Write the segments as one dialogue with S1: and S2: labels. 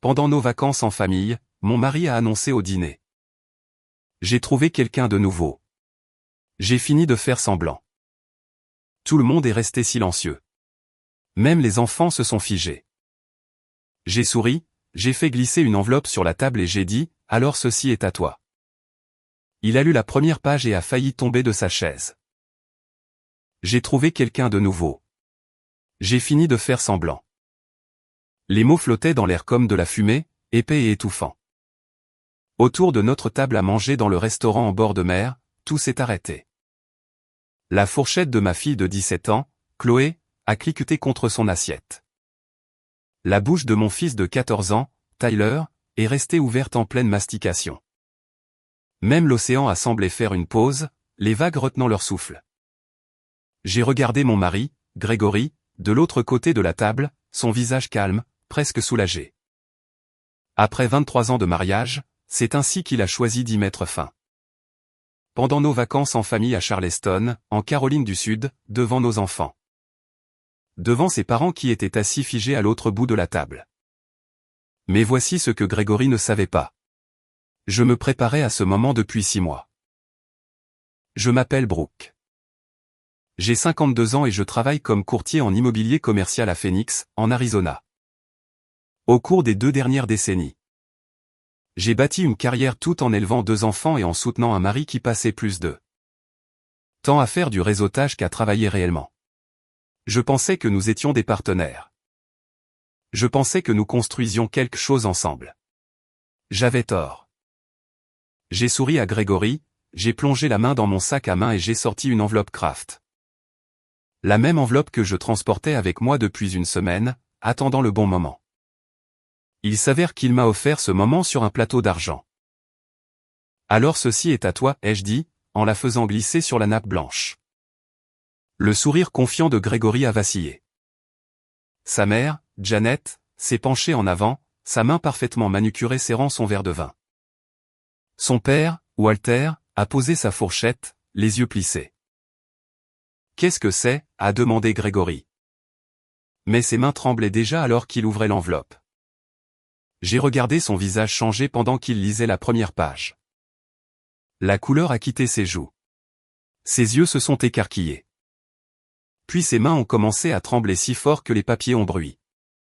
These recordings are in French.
S1: Pendant nos vacances en famille, mon mari a annoncé au dîner. J'ai trouvé quelqu'un de nouveau. J'ai fini de faire semblant. Tout le monde est resté silencieux. Même les enfants se sont figés. J'ai souri, j'ai fait glisser une enveloppe sur la table et j'ai dit, « Alors ceci est à toi. » Il a lu la première page et a failli tomber de sa chaise. J'ai trouvé quelqu'un de nouveau. J'ai fini de faire semblant. Les mots flottaient dans l'air comme de la fumée, épais et étouffant. Autour de notre table à manger dans le restaurant en bord de mer, tout s'est arrêté. La fourchette de ma fille de 17 ans, Chloé, a cliqueté contre son assiette. La bouche de mon fils de 14 ans, Tyler, est restée ouverte en pleine mastication. Même l'océan a semblé faire une pause, les vagues retenant leur souffle. J'ai regardé mon mari, Grégory, de l'autre côté de la table, son visage calme, presque soulagé. Après 23 ans de mariage, c'est ainsi qu'il a choisi d'y mettre fin. Pendant nos vacances en famille à Charleston, en Caroline du Sud, devant nos enfants. Devant ses parents qui étaient assis figés à l'autre bout de la table. Mais voici ce que Grégory ne savait pas. Je me préparais à ce moment depuis 6 mois. Je m'appelle Brooke. J'ai 52 ans et je travaille comme courtier en immobilier commercial à Phoenix, en Arizona. Au cours des 2 dernières décennies, j'ai bâti une carrière tout en élevant 2 enfants et en soutenant un mari qui passait plus de temps à faire du réseautage qu'à travailler réellement. Je pensais que nous étions des partenaires. Je pensais que nous construisions quelque chose ensemble. J'avais tort. J'ai souri à Grégory, j'ai plongé la main dans mon sac à main et j'ai sorti une enveloppe Kraft. La même enveloppe que je transportais avec moi depuis une semaine, attendant le bon moment. Il s'avère qu'il m'a offert ce moment sur un plateau d'argent. Alors ceci est à toi, ai-je dit, en la faisant glisser sur la nappe blanche. Le sourire confiant de Grégory a vacillé. Sa mère, Janet, s'est penchée en avant, sa main parfaitement manucurée serrant son verre de vin. Son père, Walter, a posé sa fourchette, les yeux plissés. « Qu'est-ce que c'est » a demandé Grégory. Mais ses mains tremblaient déjà alors qu'il ouvrait l'enveloppe. J'ai regardé son visage changer pendant qu'il lisait la première page. La couleur a quitté ses joues. Ses yeux se sont écarquillés. Puis ses mains ont commencé à trembler si fort que les papiers ont bruit.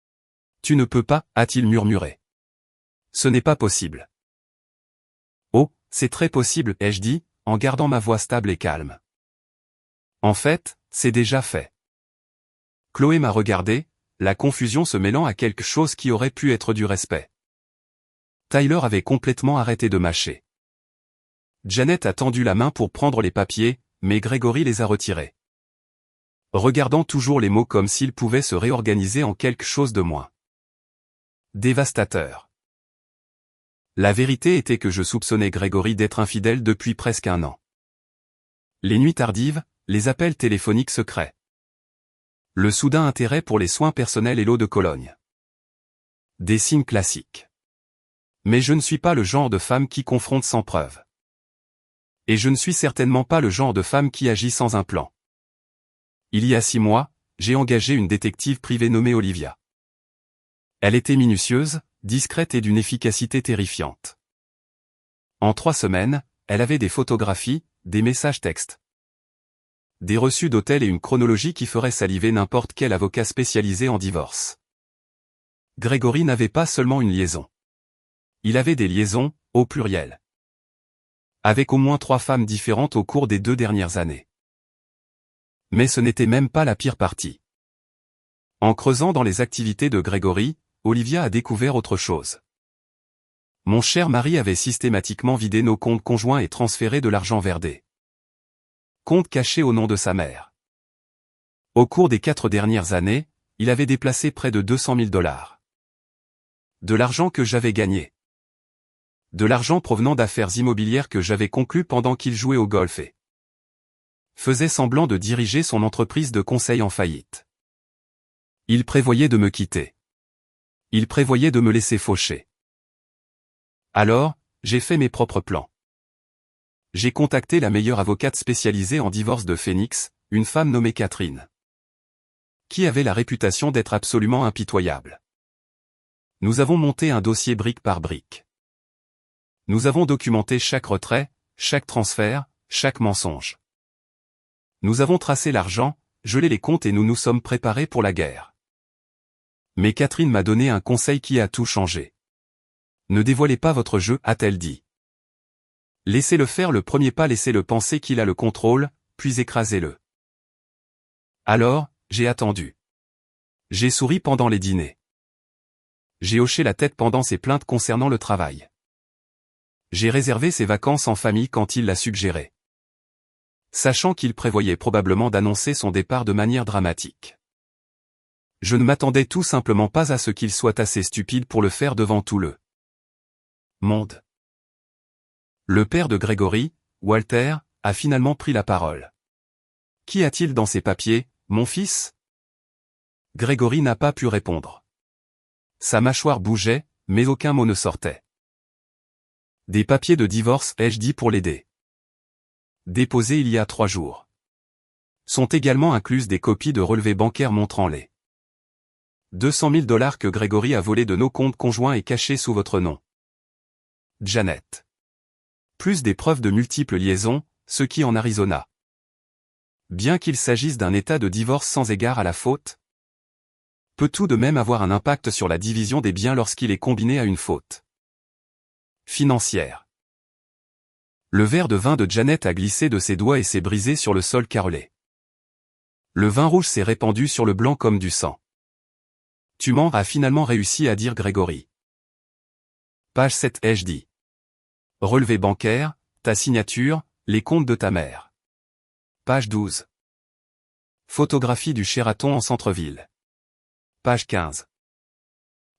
S1: « Tu ne peux pas » a-t-il murmuré. « Ce n'est pas possible. »« Oh, c'est très possible » ai-je dit, en gardant ma voix stable et calme. « En fait, c'est déjà fait. » Chloé m'a regardé, la confusion se mêlant à quelque chose qui aurait pu être du respect. Tyler avait complètement arrêté de mâcher. Janet a tendu la main pour prendre les papiers, mais Grégory les a retirés. Regardant toujours les mots comme s'ils pouvaient se réorganiser en quelque chose de moins dévastateur. La vérité était que je soupçonnais Grégory d'être infidèle depuis presque 1 an. Les nuits tardives, les appels téléphoniques secrets. Le soudain intérêt pour les soins personnels et l'eau de Cologne. Des signes classiques. Mais je ne suis pas le genre de femme qui confronte sans preuve. Et je ne suis certainement pas le genre de femme qui agit sans un plan. Il y a 6 mois, j'ai engagé une détective privée nommée Olivia. Elle était minutieuse, discrète et d'une efficacité terrifiante. En 3 semaines, elle avait des photographies, des messages textes, des reçus d'hôtel et une chronologie qui ferait saliver n'importe quel avocat spécialisé en divorce. Grégory n'avait pas seulement une liaison. Il avait des liaisons, au pluriel. Avec au moins 3 femmes différentes au cours des 2 dernières années. Mais ce n'était même pas la pire partie. En creusant dans les activités de Grégory, Olivia a découvert autre chose. Mon cher mari avait systématiquement vidé nos comptes conjoints et transféré de l'argent vers des compte caché au nom de sa mère. Au cours des 4 dernières années, il avait déplacé près de $200 000. De l'argent que j'avais gagné. De l'argent provenant d'affaires immobilières que j'avais conclues pendant qu'il jouait au golf et faisait semblant de diriger son entreprise de conseil en faillite. Il prévoyait de me quitter. Il prévoyait de me laisser faucher. Alors, j'ai fait mes propres plans. J'ai contacté la meilleure avocate spécialisée en divorce de Phoenix, une femme nommée Catherine, qui avait la réputation d'être absolument impitoyable. Nous avons monté un dossier brique par brique. Nous avons documenté chaque retrait, chaque transfert, chaque mensonge. Nous avons tracé l'argent, gelé les comptes et nous nous sommes préparés pour la guerre. Mais Catherine m'a donné un conseil qui a tout changé. Ne dévoilez pas votre jeu, a-t-elle dit. Laissez-le faire le premier pas, laissez-le penser qu'il a le contrôle, puis écrasez-le. Alors, j'ai attendu. J'ai souri pendant les dîners. J'ai hoché la tête pendant ses plaintes concernant le travail. J'ai réservé ses vacances en famille quand il l'a suggéré. Sachant qu'il prévoyait probablement d'annoncer son départ de manière dramatique. Je ne m'attendais tout simplement pas à ce qu'il soit assez stupide pour le faire devant tout le monde. Le père de Grégory, Walter, a finalement pris la parole. Qu'y a-t-il dans ces papiers, mon fils? Grégory n'a pas pu répondre. Sa mâchoire bougeait, mais aucun mot ne sortait. Des papiers de divorce, ai-je dit pour l'aider. Déposés il y a 3 jours. Sont également incluses des copies de relevés bancaires montrant les 200 000 $ que Grégory a volés de nos comptes conjoints et cachés sous votre nom. Janet. Plus des preuves de multiples liaisons, ce qui en Arizona. Bien qu'il s'agisse d'un état de divorce sans égard à la faute, peut tout de même avoir un impact sur la division des biens lorsqu'il est combiné à une faute financière. Le verre de vin de Janet a glissé de ses doigts et s'est brisé sur le sol carrelé. Le vin rouge s'est répandu sur le blanc comme du sang. Tu mens, a finalement réussi à dire Grégory. Page 7, ai-je dit. Relevé bancaire, ta signature, les comptes de ta mère. Page 12. Photographie du Sheraton en centre-ville. Page 15.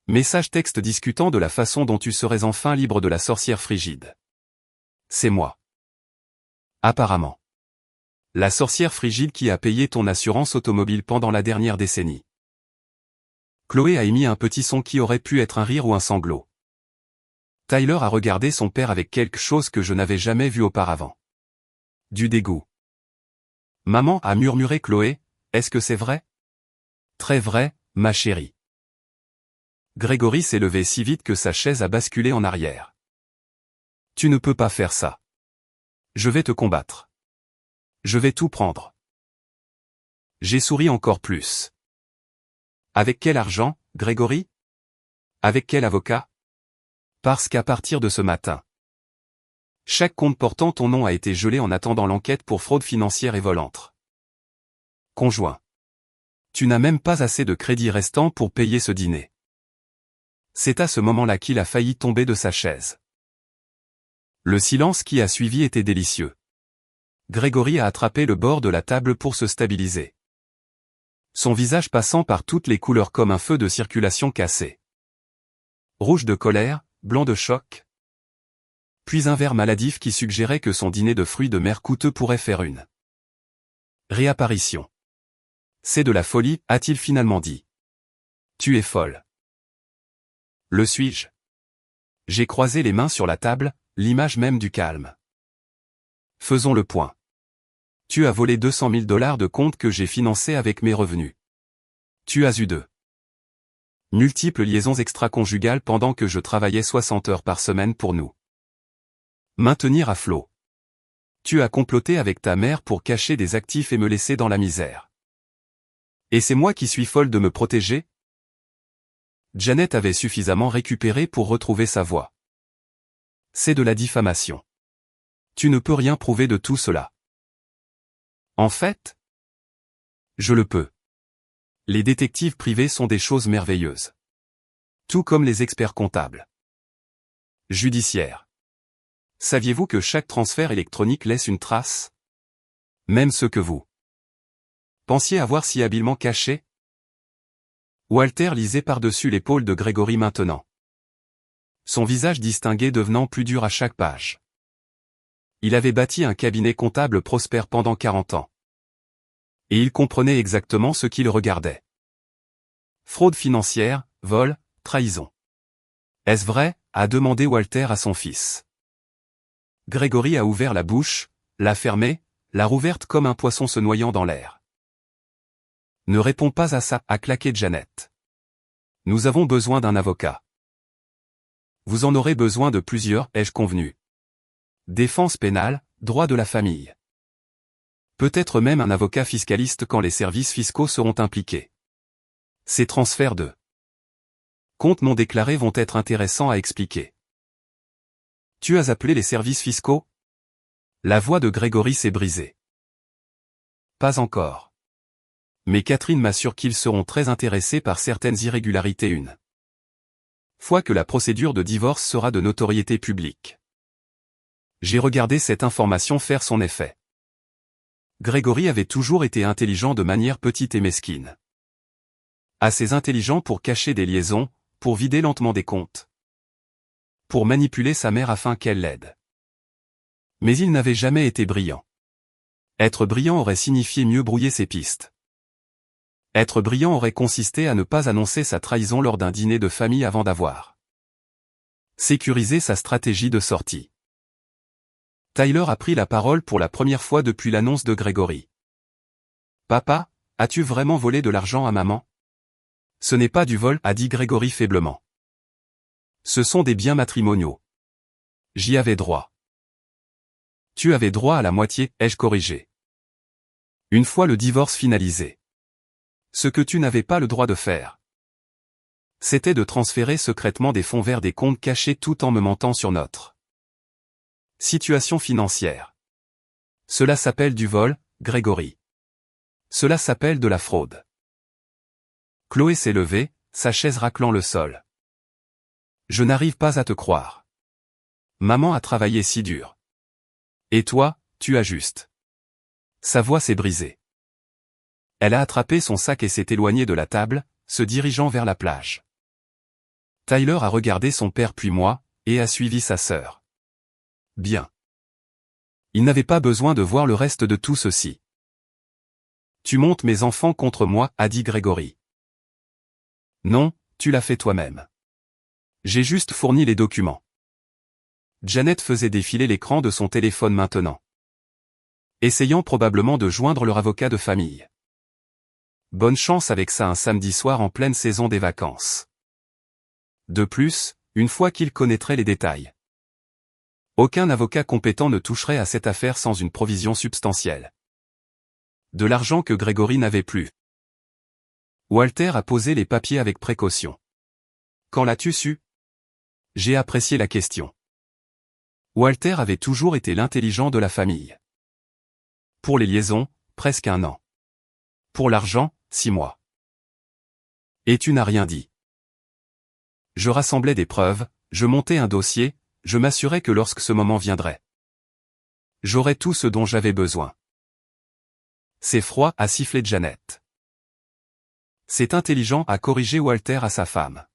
S1: Message texte discutant de la façon dont tu serais enfin libre de la sorcière frigide. C'est moi. Apparemment. La sorcière frigide qui a payé ton assurance automobile pendant la dernière décennie. Chloé a émis un petit son qui aurait pu être un rire ou un sanglot. Tyler a regardé son père avec quelque chose que je n'avais jamais vu auparavant. Du dégoût. Maman, a murmuré Chloé, est-ce que c'est vrai? Très vrai, ma chérie. Grégory s'est levé si vite que sa chaise a basculé en arrière. Tu ne peux pas faire ça. Je vais te combattre. Je vais tout prendre. J'ai souri encore plus. Avec quel argent, Grégory? Avec quel avocat? Parce qu'à partir de ce matin, chaque compte portant ton nom a été gelé en attendant l'enquête pour fraude financière et vol entre conjoints. Tu n'as même pas assez de crédit restant pour payer ce dîner. C'est à ce moment-là qu'il a failli tomber de sa chaise. Le silence qui a suivi était délicieux. Grégory a attrapé le bord de la table pour se stabiliser. Son visage passant par toutes les couleurs comme un feu de circulation cassé. Rouge de colère, blanc de choc. Puis un vert maladif qui suggérait que son dîner de fruits de mer coûteux pourrait faire une réapparition. C'est de la folie, a-t-il finalement dit. Tu es folle. Le suis-je? J'ai croisé les mains sur la table, l'image même du calme. Faisons le point. Tu as volé 200 000 $ de comptes que j'ai financés avec mes revenus. Tu as eu de multiples liaisons extra-conjugales pendant que je travaillais 60 heures par semaine pour nous maintenir à flot. Tu as comploté avec ta mère pour cacher des actifs et me laisser dans la misère. Et c'est moi qui suis folle de me protéger? Janet avait suffisamment récupéré pour retrouver sa voix. C'est de la diffamation. Tu ne peux rien prouver de tout cela. En fait, je le peux. Les détectives privés sont des choses merveilleuses. Tout comme les experts comptables. Judiciaires. Saviez-vous que chaque transfert électronique laisse une trace? Même ceux que vous pensiez avoir si habilement cachés? Walter lisait par-dessus l'épaule de Grégory maintenant. Son visage distingué devenant plus dur à chaque page. Il avait bâti un cabinet comptable prospère pendant 40 ans. Et il comprenait exactement ce qui le regardait. Fraude financière, vol, trahison. Est-ce vrai? A demandé Walter à son fils. Grégory a ouvert la bouche, l'a fermée, l'a rouverte comme un poisson se noyant dans l'air. Ne réponds pas à ça, a claqué Janet. Nous avons besoin d'un avocat. Vous en aurez besoin de plusieurs, ai-je convenu. Défense pénale, droit de la famille. Peut-être même un avocat fiscaliste quand les services fiscaux seront impliqués. Ces transferts de comptes non déclarés vont être intéressants à expliquer. Tu as appelé les services fiscaux? La voix de Grégory s'est brisée. Pas encore. Mais Catherine m'assure qu'ils seront très intéressés par certaines irrégularités une fois que la procédure de divorce sera de notoriété publique. J'ai regardé cette information faire son effet. Grégory avait toujours été intelligent de manière petite et mesquine. Assez intelligent pour cacher des liaisons, pour vider lentement des comptes. Pour manipuler sa mère afin qu'elle l'aide. Mais il n'avait jamais été brillant. Être brillant aurait signifié mieux brouiller ses pistes. Être brillant aurait consisté à ne pas annoncer sa trahison lors d'un dîner de famille avant d'avoir sécurisé sa stratégie de sortie. Tyler a pris la parole pour la première fois depuis l'annonce de Grégory. « Papa, as-tu vraiment volé de l'argent à maman ?»« Ce n'est pas du vol, » a dit Grégory faiblement. « Ce sont des biens matrimoniaux. J'y avais droit. »« Tu avais droit à la moitié, ai-je corrigé. Une fois le divorce finalisé. Ce que tu n'avais pas le droit de faire, c'était de transférer secrètement des fonds vers des comptes cachés tout en me mentant sur notre situation financière. Cela s'appelle du vol, Grégory. Cela s'appelle de la fraude. » Chloé s'est levée, sa chaise raclant le sol. « Je n'arrive pas à te croire. Maman a travaillé si dur. Et toi, tu as juste. » Sa voix s'est brisée. Elle a attrapé son sac et s'est éloignée de la table, se dirigeant vers la plage. Tyler a regardé son père puis moi, et a suivi sa sœur. Bien. Il n'avait pas besoin de voir le reste de tout ceci. « Tu montes mes enfants contre moi, » a dit Grégory. « Non, tu l'as fait toi-même. J'ai juste fourni les documents. » Janet faisait défiler l'écran de son téléphone maintenant. Essayant probablement de joindre leur avocat de famille. Bonne chance avec ça un samedi soir en pleine saison des vacances. De plus, une fois qu'il connaîtrait les détails. Aucun avocat compétent ne toucherait à cette affaire sans une provision substantielle. De l'argent que Grégory n'avait plus. Walter a posé les papiers avec précaution. « Quand l'as-tu su ?» J'ai apprécié la question. Walter avait toujours été l'intelligent de la famille. Pour les liaisons, presque 1 an. Pour l'argent, 6 mois. Et tu n'as rien dit. Je rassemblais des preuves, je montais un dossier, je m'assurais que lorsque ce moment viendrait, j'aurais tout ce dont j'avais besoin. C'est froid, a sifflé Janet. C'est intelligent, a corrigé Walter à sa femme.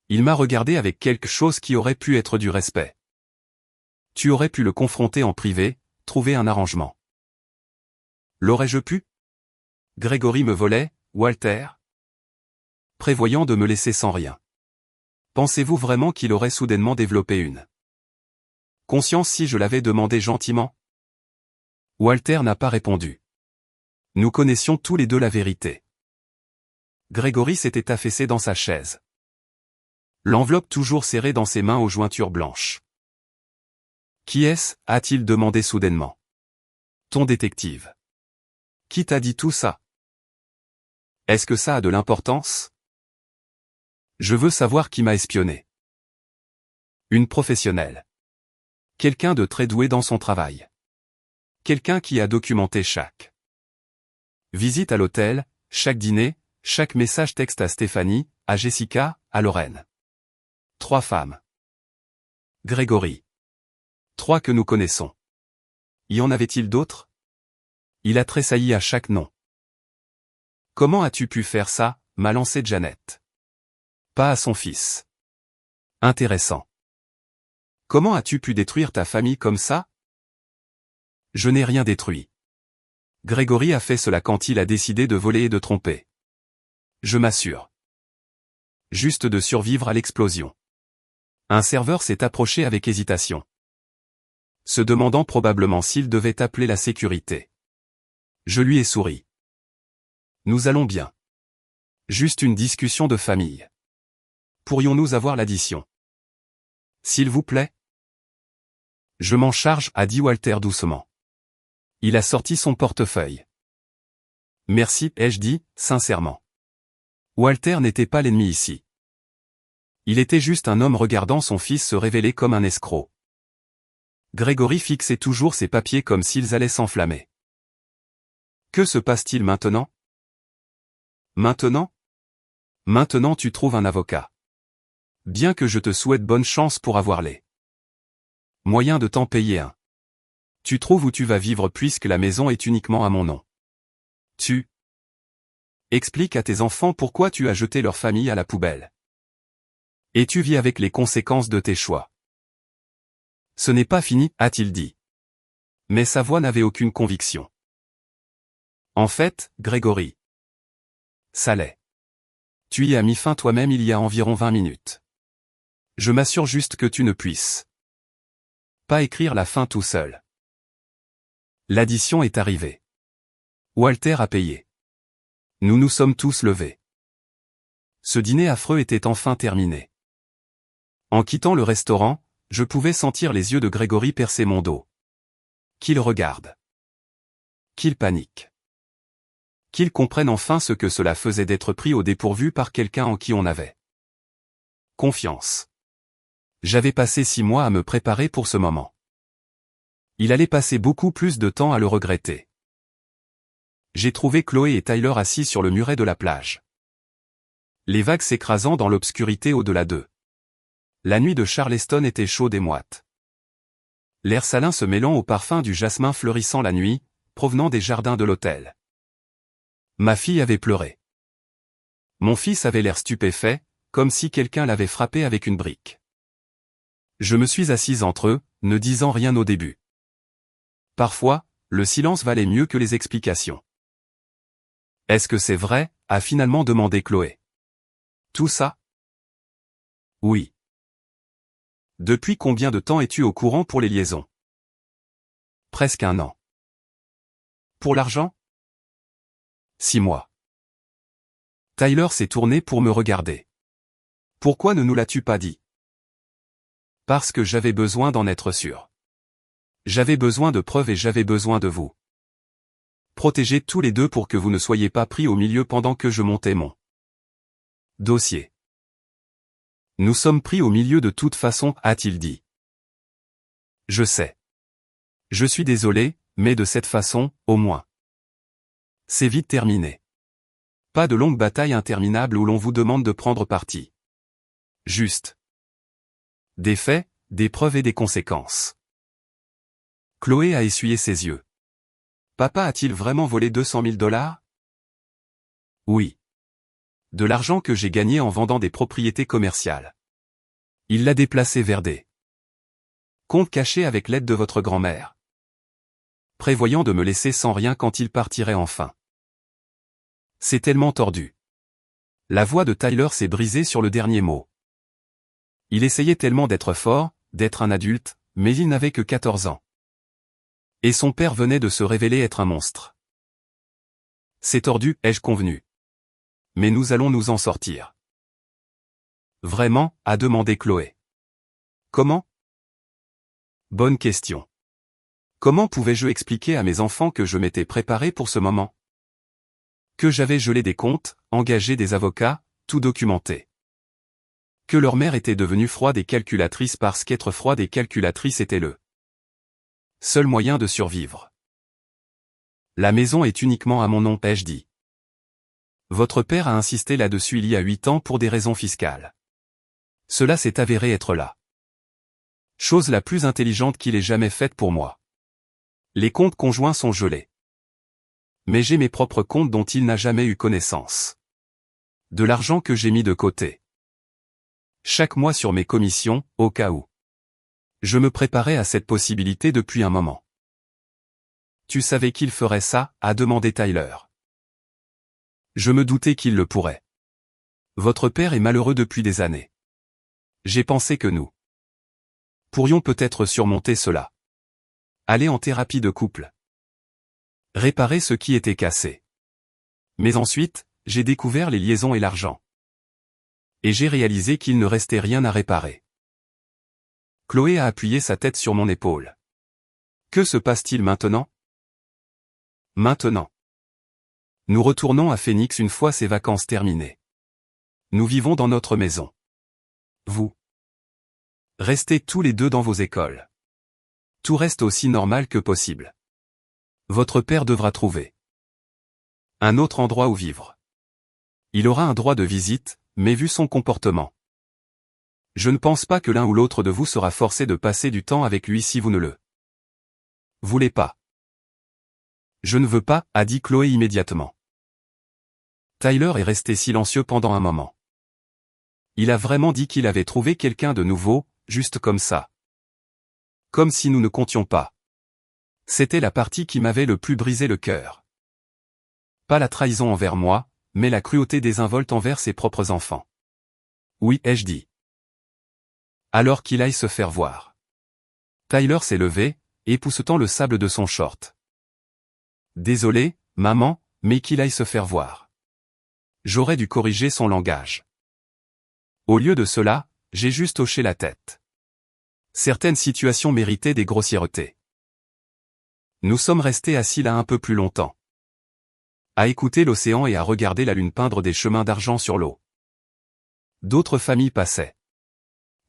S1: Il m'a regardé avec quelque chose qui aurait pu être du respect. Tu aurais pu le confronter en privé, trouver un arrangement. L'aurais-je pu? Grégory me volait, Walter? Prévoyant de me laisser sans rien. Pensez-vous vraiment qu'il aurait soudainement développé une conscience si je l'avais demandé gentiment? Walter n'a pas répondu. Nous connaissions tous les deux la vérité. Grégory s'était affaissé dans sa chaise. L'enveloppe toujours serrée dans ses mains aux jointures blanches. Qui est-ce? A-t-il demandé soudainement. Ton détective. Qui t'a dit tout ça? Est-ce que ça a de l'importance? Je veux savoir qui m'a espionné. Une professionnelle. Quelqu'un de très doué dans son travail. Quelqu'un qui a documenté chaque visite à l'hôtel, chaque dîner, chaque message texte à Stéphanie, à Jessica, à Lorraine. 3 femmes. Grégory. 3 que nous connaissons. Y en avait-il d'autres? Il a tressailli à chaque nom. Comment as-tu pu faire ça, m'a lancé Janet. Pas à son fils. Intéressant. Comment as-tu pu détruire ta famille comme ça? Je n'ai rien détruit. Grégory a fait cela quand il a décidé de voler et de tromper. Je m'assure. Juste de survivre à l'explosion. Un serveur s'est approché avec hésitation. Se demandant probablement s'il devait appeler la sécurité. Je lui ai souri. Nous allons bien. Juste une discussion de famille. Pourrions-nous avoir l'addition? S'il vous plaît. Je m'en charge, a dit Walter doucement. Il a sorti son portefeuille. Merci, ai-je dit, sincèrement. Walter n'était pas l'ennemi ici. Il était juste un homme regardant son fils se révéler comme un escroc. Grégory fixait toujours ses papiers comme s'ils allaient s'enflammer. Que se passe-t-il maintenant? Maintenant? Maintenant tu trouves un avocat. Bien que je te souhaite bonne chance pour avoir les moyens de t'en payer un. Tu trouves où tu vas vivre puisque la maison est uniquement à mon nom. Tu expliques à tes enfants pourquoi tu as jeté leur famille à la poubelle. Et tu vis avec les conséquences de tes choix. Ce n'est pas fini, a-t-il dit. Mais sa voix n'avait aucune conviction. En fait, Grégory. Ça l'est. Tu y as mis fin toi-même il y a environ 20 minutes. Je m'assure juste que tu ne puisses pas écrire la fin tout seul. L'addition est arrivée. Walter a payé. Nous nous sommes tous levés. Ce dîner affreux était enfin terminé. En quittant le restaurant, je pouvais sentir les yeux de Grégory percer mon dos. Qu'il regarde. Qu'il panique. Qu'il comprenne enfin ce que cela faisait d'être pris au dépourvu par quelqu'un en qui on avait confiance. J'avais passé 6 mois à me préparer pour ce moment. Il allait passer beaucoup plus de temps à le regretter. J'ai trouvé Chloé et Tyler assis sur le muret de la plage. Les vagues s'écrasant dans l'obscurité au-delà d'eux. La nuit de Charleston était chaude et moite. L'air salin se mêlant au parfum du jasmin fleurissant la nuit, provenant des jardins de l'hôtel. Ma fille avait pleuré. Mon fils avait l'air stupéfait, comme si quelqu'un l'avait frappé avec une brique. Je me suis assise entre eux, ne disant rien au début. Parfois, le silence valait mieux que les explications. Est-ce que c'est vrai, a finalement demandé Chloé. Tout ça? Oui. Depuis combien de temps es-tu au courant pour les liaisons? Presque 1 an. Pour l'argent? 6 mois. Tyler s'est tourné pour me regarder. Pourquoi ne nous l'as-tu pas dit? Parce que j'avais besoin d'en être sûr. J'avais besoin de preuves et j'avais besoin de vous. Protégez tous les deux pour que vous ne soyez pas pris au milieu pendant que je montais mon dossier. Nous sommes pris au milieu de toute façon, a-t-il dit. Je sais. Je suis désolé, mais de cette façon, au moins. C'est vite terminé. Pas de longue bataille interminable où l'on vous demande de prendre parti. Juste. Des faits, des preuves et des conséquences. Chloé a essuyé ses yeux. Papa a-t-il vraiment volé 200 000 $? Oui. De l'argent que j'ai gagné en vendant des propriétés commerciales. Il l'a déplacé vers des comptes cachés avec l'aide de votre grand-mère. Prévoyant de me laisser sans rien quand il partirait enfin. C'est tellement tordu. La voix de Tyler s'est brisée sur le dernier mot. Il essayait tellement d'être fort, d'être un adulte, mais il n'avait que 14 ans. Et son père venait de se révéler être un monstre. C'est tordu, ai-je convenu. Mais nous allons nous en sortir. Vraiment, a demandé Chloé. Comment? Bonne question. Comment pouvais-je expliquer à mes enfants que je m'étais préparé pour ce moment? Que j'avais gelé des comptes, engagé des avocats, tout documenté. Que leur mère était devenue froide et calculatrice parce qu'être froide et calculatrice était le seul moyen de survivre. La maison est uniquement à mon nom, ai-je dit. Votre père a insisté là-dessus il y a 8 ans pour des raisons fiscales. Cela s'est avéré être la chose la plus intelligente qu'il ait jamais faite pour moi. Les comptes conjoints sont gelés. Mais j'ai mes propres comptes dont il n'a jamais eu connaissance. De l'argent que j'ai mis de côté. Chaque mois sur mes commissions, au cas où. Je me préparais à cette possibilité depuis un moment. Tu savais qu'il ferait ça, a demandé Tyler. Je me doutais qu'il le pourrait. Votre père est malheureux depuis des années. J'ai pensé que nous pourrions peut-être surmonter cela. Aller en thérapie de couple. Réparer ce qui était cassé. Mais ensuite, j'ai découvert les liaisons et l'argent. Et j'ai réalisé qu'il ne restait rien à réparer. Chloé a appuyé sa tête sur mon épaule. Que se passe-t-il maintenant? Maintenant. Nous retournons à Phoenix une fois ces vacances terminées. Nous vivons dans notre maison. Vous. Restez tous les deux dans vos écoles. Tout reste aussi normal que possible. Votre père devra trouver un autre endroit où vivre. Il aura un droit de visite, mais vu son comportement. Je ne pense pas que l'un ou l'autre de vous sera forcé de passer du temps avec lui si vous ne le voulez pas. Je ne veux pas, a dit Chloé immédiatement. Tyler est resté silencieux pendant un moment. Il a vraiment dit qu'il avait trouvé quelqu'un de nouveau, juste comme ça. Comme si nous ne comptions pas. C'était la partie qui m'avait le plus brisé le cœur. Pas la trahison envers moi, mais la cruauté désinvolte envers ses propres enfants. Oui, ai-je dit. Alors qu'il aille se faire voir. Tyler s'est levé, époussetant le sable de son short. Désolé, maman, mais qu'il aille se faire voir. J'aurais dû corriger son langage. Au lieu de cela, j'ai juste hoché la tête. Certaines situations méritaient des grossièretés. Nous sommes restés assis là un peu plus longtemps. À écouter l'océan et à regarder la lune peindre des chemins d'argent sur l'eau. D'autres familles passaient.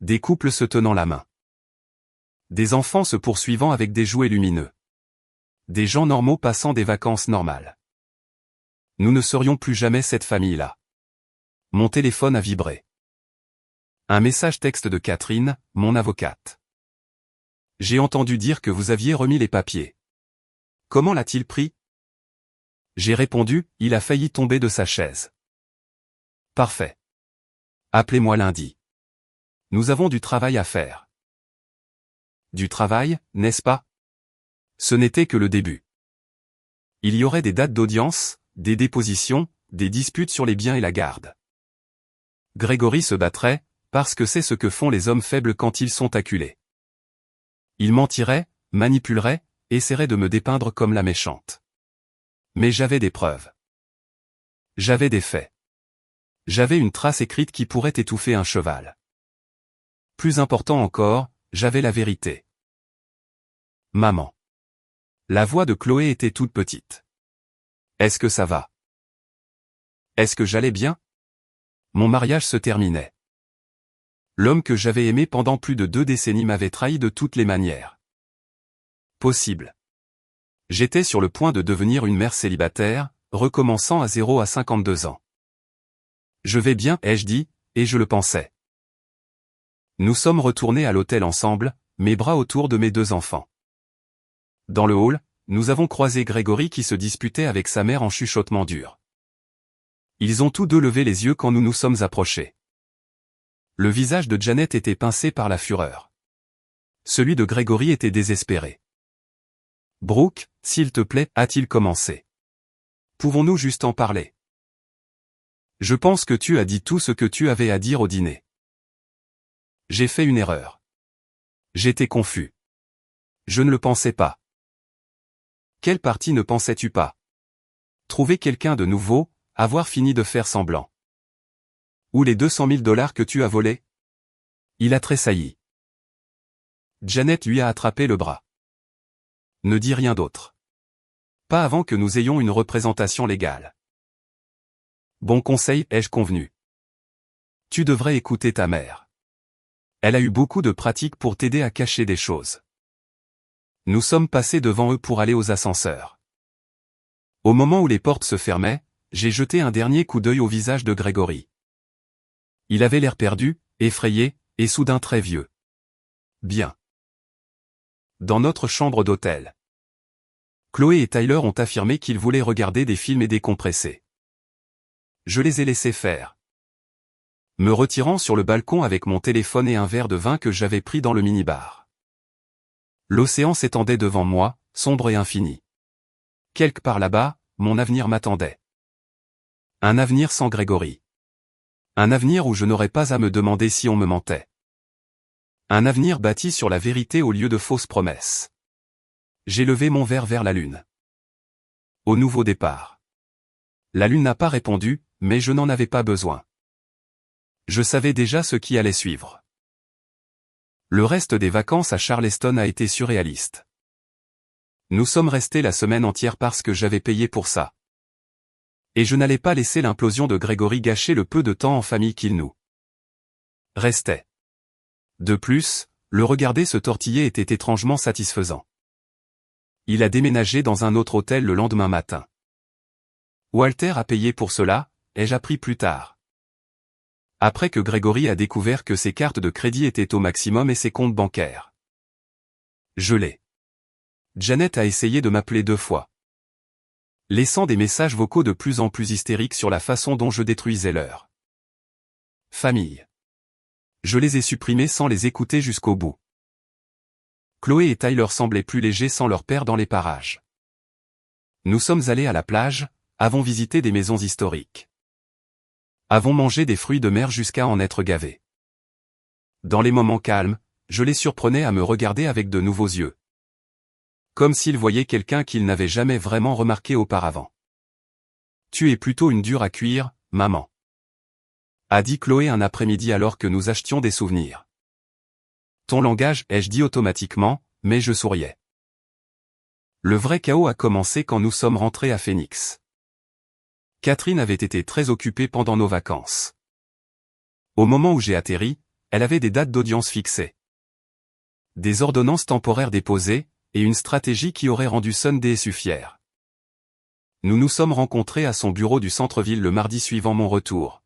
S1: Des couples se tenant la main. Des enfants se poursuivant avec des jouets lumineux. Des gens normaux passant des vacances normales. Nous ne serions plus jamais cette famille-là. Mon téléphone a vibré. Un message texte de Catherine, mon avocate. J'ai entendu dire que vous aviez remis les papiers. Comment l'a-t-il pris? J'ai répondu, il a failli tomber de sa chaise. Parfait. Appelez-moi lundi. Nous avons du travail à faire. Du travail, n'est-ce pas? Ce n'était que le début. Il y aurait des dates d'audience, des dépositions, des disputes sur les biens et la garde. Grégory se battrait, parce que c'est ce que font les hommes faibles quand ils sont acculés. Il mentirait, manipulerait, essaierait de me dépeindre comme la méchante. Mais j'avais des preuves. J'avais des faits. J'avais une trace écrite qui pourrait étouffer un cheval. Plus important encore, j'avais la vérité. Maman. La voix de Chloé était toute petite. Est-ce que ça va? Est-ce que j'allais bien? Mon mariage se terminait. L'homme que j'avais aimé pendant plus de 2 décennies m'avait trahi de toutes les manières possibles. J'étais sur le point de devenir une mère célibataire, recommençant à 0 à 52 ans. Je vais bien, ai-je dit, et je le pensais. Nous sommes retournés à l'hôtel ensemble, mes bras autour de mes 2 enfants. Dans le hall, nous avons croisé Grégory qui se disputait avec sa mère en chuchotement dur. Ils ont tous deux levé les yeux quand nous nous sommes approchés. Le visage de Janet était pincé par la fureur. Celui de Grégory était désespéré. Brooke, s'il te plaît, a-t-il commencé. Pouvons-nous juste en parler? Je pense que tu as dit tout ce que tu avais à dire au dîner. J'ai fait une erreur. J'étais confus. Je ne le pensais pas. Quelle partie ne pensais-tu pas? Trouver quelqu'un de nouveau, avoir fini de faire semblant. Ou les 200 000 $ que tu as volés? Il a tressailli. Janet lui a attrapé le bras. Ne dis rien d'autre. Pas avant que nous ayons une représentation légale. Bon conseil, ai-je convenu. Tu devrais écouter ta mère. Elle a eu beaucoup de pratique pour t'aider à cacher des choses. Nous sommes passés devant eux pour aller aux ascenseurs. Au moment où les portes se fermaient, j'ai jeté un dernier coup d'œil au visage de Grégory. Il avait l'air perdu, effrayé, et soudain très vieux. Bien. Dans notre chambre d'hôtel. Chloé et Tyler ont affirmé qu'ils voulaient regarder des films et décompresser. Je les ai laissés faire. Me retirant sur le balcon avec mon téléphone et un verre de vin que j'avais pris dans le minibar. L'océan s'étendait devant moi, sombre et infini. Quelque part là-bas, mon avenir m'attendait. Un avenir sans Grégory. Un avenir où je n'aurais pas à me demander si on me mentait. Un avenir bâti sur la vérité au lieu de fausses promesses. J'ai levé mon verre vers la lune. Au nouveau départ. La lune n'a pas répondu, mais je n'en avais pas besoin. Je savais déjà ce qui allait suivre. Le reste des vacances à Charleston a été surréaliste. Nous sommes restés la semaine entière parce que j'avais payé pour ça. Et je n'allais pas laisser l'implosion de Gregory gâcher le peu de temps en famille qu'il nous restait. De plus, le regarder se tortiller était étrangement satisfaisant. Il a déménagé dans un autre hôtel le lendemain matin. Walter a payé pour cela, ai-je appris plus tard. Après que Gregory a découvert que ses cartes de crédit étaient au maximum et ses comptes bancaires gelés. Janet a essayé de m'appeler 2 fois, laissant des messages vocaux de plus en plus hystériques sur la façon dont je détruisais leur famille. Je les ai supprimés sans les écouter jusqu'au bout. Chloé et Tyler semblaient plus légers sans leur père dans les parages. Nous sommes allés à la plage, avons visité des maisons historiques. Avons mangé des fruits de mer jusqu'à en être gavés. Dans les moments calmes, je les surprenais à me regarder avec de nouveaux yeux. Comme s'ils voyaient quelqu'un qu'ils n'avaient jamais vraiment remarqué auparavant. Tu es plutôt une dure à cuire, maman, a dit Chloé un après-midi alors que nous achetions des souvenirs. Ton langage, ai-je dit automatiquement, mais je souriais. Le vrai chaos a commencé quand nous sommes rentrés à Phoenix. Catherine avait été très occupée pendant nos vacances. Au moment où j'ai atterri, elle avait des dates d'audience fixées, des ordonnances temporaires déposées, et une stratégie qui aurait rendu Sunday fière. Nous nous sommes rencontrés à son bureau du centre-ville le mardi suivant mon retour.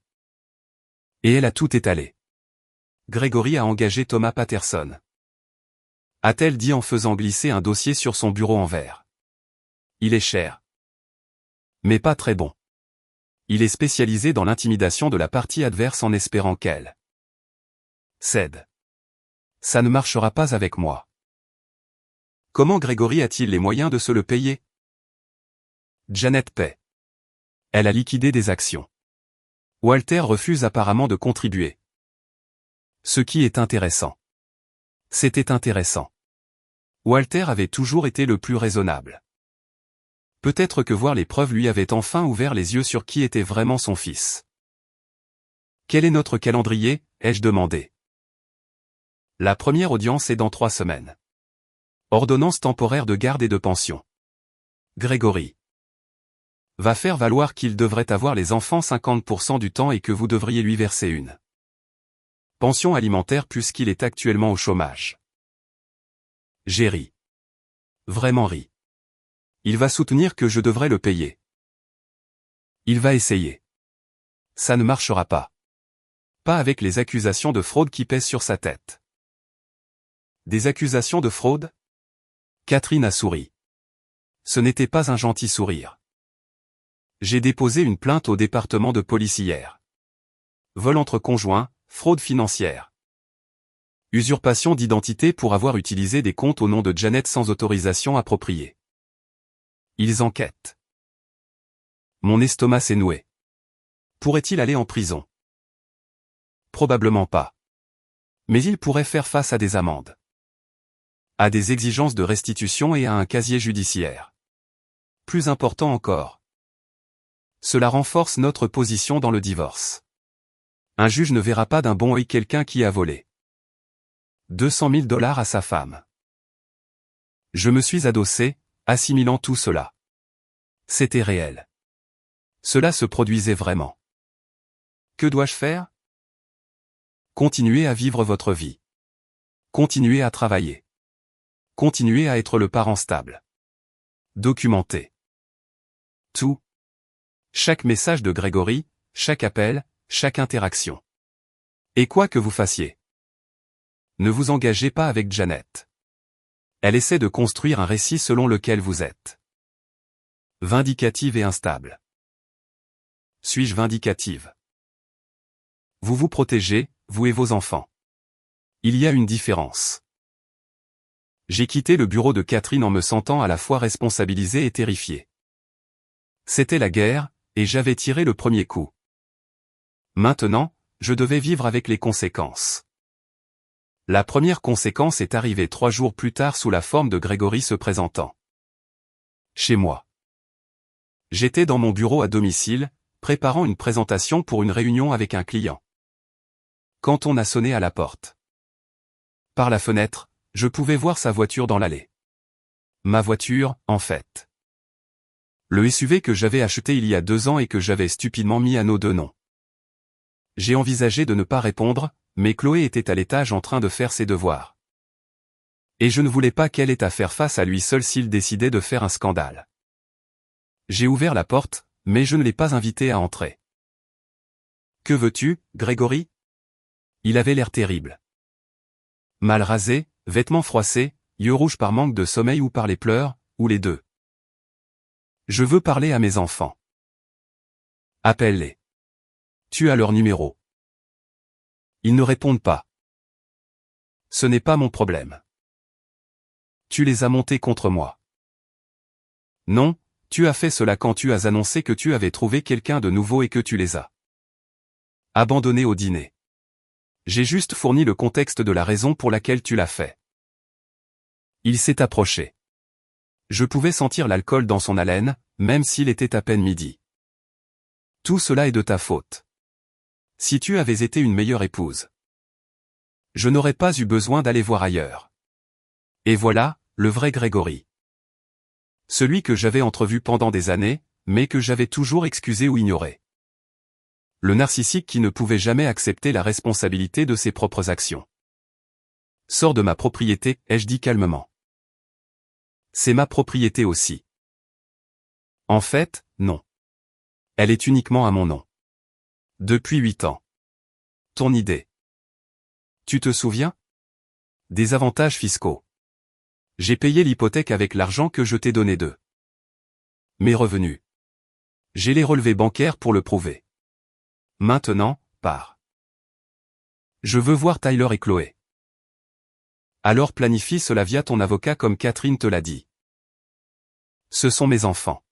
S1: Et elle a tout étalé. Gregory a engagé Thomas Patterson, a-t-elle dit en faisant glisser un dossier sur son bureau en verre. Il est cher, mais pas très bon. Il est spécialisé dans l'intimidation de la partie adverse en espérant qu'elle cède. Ça ne marchera pas avec moi. Comment Gregory a-t-il les moyens de se le payer? Janet paie. Elle a liquidé des actions. Walter refuse apparemment de contribuer. Ce qui est intéressant. C'était intéressant. Walter avait toujours été le plus raisonnable. Peut-être que voir les preuves lui avait enfin ouvert les yeux sur qui était vraiment son fils. Quel est notre calendrier, ai-je demandé. La première audience est dans 3 semaines. Ordonnance temporaire de garde et de pension. Gregory va faire valoir qu'il devrait avoir les enfants 50% du temps et que vous devriez lui verser une pension alimentaire puisqu'il est actuellement au chômage. J'ai ri. Vraiment ri. Il va soutenir que je devrais le payer. Il va essayer. Ça ne marchera pas. Pas avec les accusations de fraude qui pèsent sur sa tête. Des accusations de fraude? Catherine a souri. Ce n'était pas un gentil sourire. J'ai déposé une plainte au département de police hier. Vol entre conjoints, fraude financière. Usurpation d'identité pour avoir utilisé des comptes au nom de Janet sans autorisation appropriée. Ils enquêtent. Mon estomac s'est noué. Pourrait-il aller en prison? Probablement pas. Mais il pourrait faire face à des amendes, à des exigences de restitution et à un casier judiciaire. Plus important encore. Cela renforce notre position dans le divorce. Un juge ne verra pas d'un bon œil quelqu'un qui a volé 200 000 $ à sa femme. Je me suis adossé, assimilant tout cela. C'était réel. Cela se produisait vraiment. Que dois-je faire? Continuez à vivre votre vie. Continuez à travailler. Continuez à être le parent stable. Documentez tout. Chaque message de Gregory, chaque appel, chaque interaction. Et quoi que vous fassiez, ne vous engagez pas avec Janet. Elle essaie de construire un récit selon lequel vous êtes vindicative et instable. Suis-je vindicative? Vous vous protégez, vous et vos enfants. Il y a une différence. J'ai quitté le bureau de Catherine en me sentant à la fois responsabilisé et terrifié. C'était la guerre, et j'avais tiré le premier coup. Maintenant, je devais vivre avec les conséquences. La première conséquence est arrivée 3 jours plus tard sous la forme de Gregory se présentant chez moi. J'étais dans mon bureau à domicile, préparant une présentation pour une réunion avec un client. Quand on a sonné à la porte. Par la fenêtre, je pouvais voir sa voiture dans l'allée. Ma voiture, en fait. Le SUV que j'avais acheté il y a 2 ans et que j'avais stupidement mis à nos 2 noms. J'ai envisagé de ne pas répondre, mais Chloé était à l'étage en train de faire ses devoirs. Et je ne voulais pas qu'elle ait à faire face à lui seule s'il décidait de faire un scandale. J'ai ouvert la porte, mais je ne l'ai pas invité à entrer. « Que veux-tu, Grégory ?» Il avait l'air terrible. Mal rasé, vêtements froissés, yeux rouges par manque de sommeil ou par les pleurs, ou les deux. « Je veux parler à mes enfants. »« Appelle-les. Tu as leur numéro. » Ils ne répondent pas. « Ce n'est pas mon problème. »« Tu les as montés contre moi. »« Non, tu as fait cela quand tu as annoncé que tu avais trouvé quelqu'un de nouveau et que tu les as abandonnés au dîner. J'ai juste fourni le contexte de la raison pour laquelle tu l'as fait. » Il s'est approché. Je pouvais sentir l'alcool dans son haleine, même s'il était à peine midi. « Tout cela est de ta faute. Si tu avais été une meilleure épouse, je n'aurais pas eu besoin d'aller voir ailleurs. » Et voilà, le vrai Grégory. Celui que j'avais entrevu pendant des années, mais que j'avais toujours excusé ou ignoré. Le narcissique qui ne pouvait jamais accepter la responsabilité de ses propres actions. « Sors de ma propriété », ai-je dit calmement. « C'est ma propriété aussi. » En fait, non. Elle est uniquement à mon nom. Depuis 8 ans. Ton idée. Tu te souviens? Des avantages fiscaux. J'ai payé l'hypothèque avec l'argent que je t'ai donné d'eux. Mes revenus. J'ai les relevés bancaires pour le prouver. Maintenant, pars. Je veux voir Tyler et Chloé. Alors planifie cela via ton avocat comme Catherine te l'a dit. Ce sont mes enfants.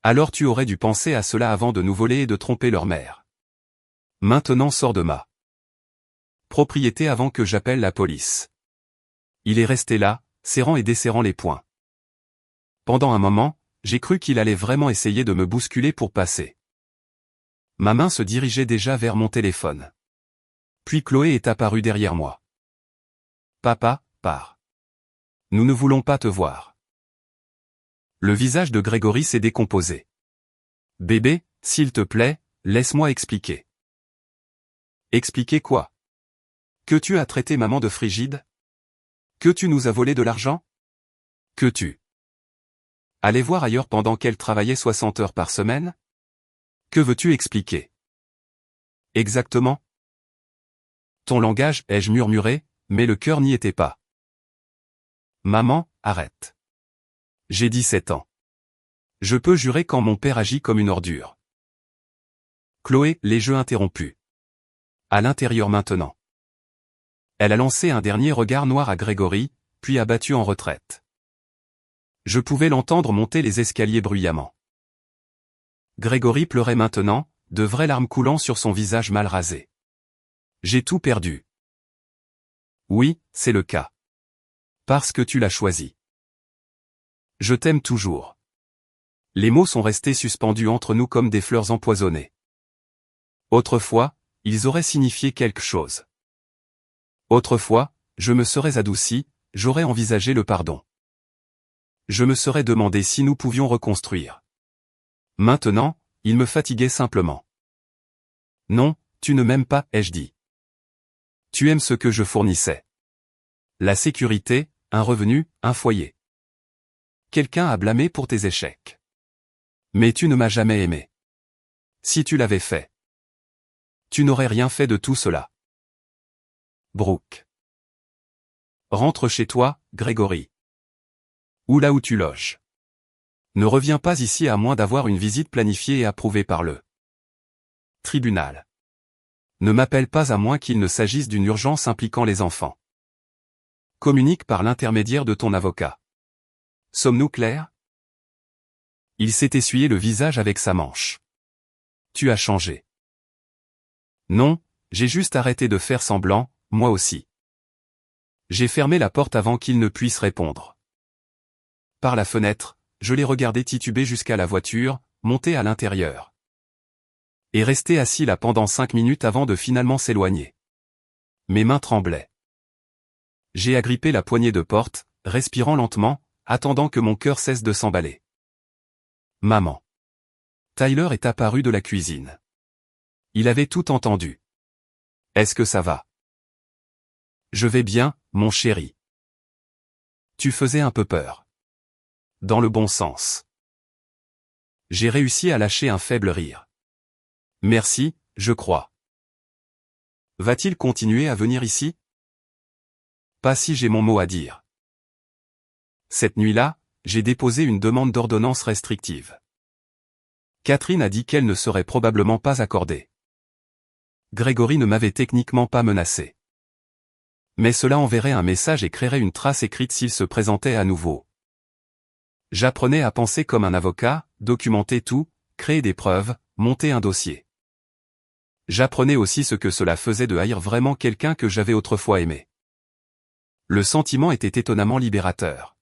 S1: Alors tu aurais dû penser à cela avant de nous voler et de tromper leur mère. Maintenant sors de ma propriété avant que j'appelle la police. Il est resté là, serrant et desserrant les poings. Pendant un moment, j'ai cru qu'il allait vraiment essayer de me bousculer pour passer. Ma main se dirigeait déjà vers mon téléphone. Puis Chloé est apparue derrière moi. « Papa, pars. Nous ne voulons pas te voir. » Le visage de Grégory s'est décomposé. « Bébé, s'il te plaît, laisse-moi expliquer. » Expliquer quoi? Que tu as traité maman de frigide? Que tu nous as volé de l'argent? Que tu allais voir ailleurs pendant qu'elle travaillait 60 heures par semaine? Que veux-tu expliquer? Exactement. Ton langage, ai-je murmuré, mais le cœur n'y était pas. Maman, arrête. J'ai 17 ans. Je peux jurer quand mon père agit comme une ordure. Chloé, les jeux interrompus. À l'intérieur maintenant. Elle a lancé un dernier regard noir à Grégory, puis a battu en retraite. Je pouvais l'entendre monter les escaliers bruyamment. Grégory pleurait maintenant, de vraies larmes coulant sur son visage mal rasé. J'ai tout perdu. Oui, c'est le cas. Parce que tu l'as choisi. Je t'aime toujours. Les mots sont restés suspendus entre nous comme des fleurs empoisonnées. Autrefois, ils auraient signifié quelque chose. Autrefois, je me serais adouci, j'aurais envisagé le pardon. Je me serais demandé si nous pouvions reconstruire. Maintenant, il me fatiguait simplement. Non, tu ne m'aimes pas, ai-je dit. Tu aimes ce que je fournissais. La sécurité, un revenu, un foyer. Quelqu'un à blâmer pour tes échecs. Mais tu ne m'as jamais aimé. Si tu l'avais fait, tu n'aurais rien fait de tout cela. Brooke. Rentre chez toi, Grégory. Ou là où tu loges. Ne reviens pas ici à moins d'avoir une visite planifiée et approuvée par le tribunal. Ne m'appelle pas à moins qu'il ne s'agisse d'une urgence impliquant les enfants. Communique par l'intermédiaire de ton avocat. Sommes-nous clairs? Il s'est essuyé le visage avec sa manche. Tu as changé. Non, j'ai juste arrêté de faire semblant, moi aussi. J'ai fermé la porte avant qu'il ne puisse répondre. Par la fenêtre, je l'ai regardé tituber jusqu'à la voiture, monter à l'intérieur. Et rester assis là pendant 5 minutes avant de finalement s'éloigner. Mes mains tremblaient. J'ai agrippé la poignée de porte, respirant lentement, attendant que mon cœur cesse de s'emballer. Maman. Tyler est apparu de la cuisine. Il avait tout entendu. Est-ce que ça va? Je vais bien, mon chéri. Tu faisais un peu peur. Dans le bon sens. J'ai réussi à lâcher un faible rire. Merci, je crois. Va-t-il continuer à venir ici? Pas si j'ai mon mot à dire. Cette nuit-là, j'ai déposé une demande d'ordonnance restrictive. Catherine a dit qu'elle ne serait probablement pas accordée. Grégory ne m'avait techniquement pas menacé. Mais cela enverrait un message et créerait une trace écrite s'il se présentait à nouveau. J'apprenais à penser comme un avocat, documenter tout, créer des preuves, monter un dossier. J'apprenais aussi ce que cela faisait de haïr vraiment quelqu'un que j'avais autrefois aimé. Le sentiment était étonnamment libérateur.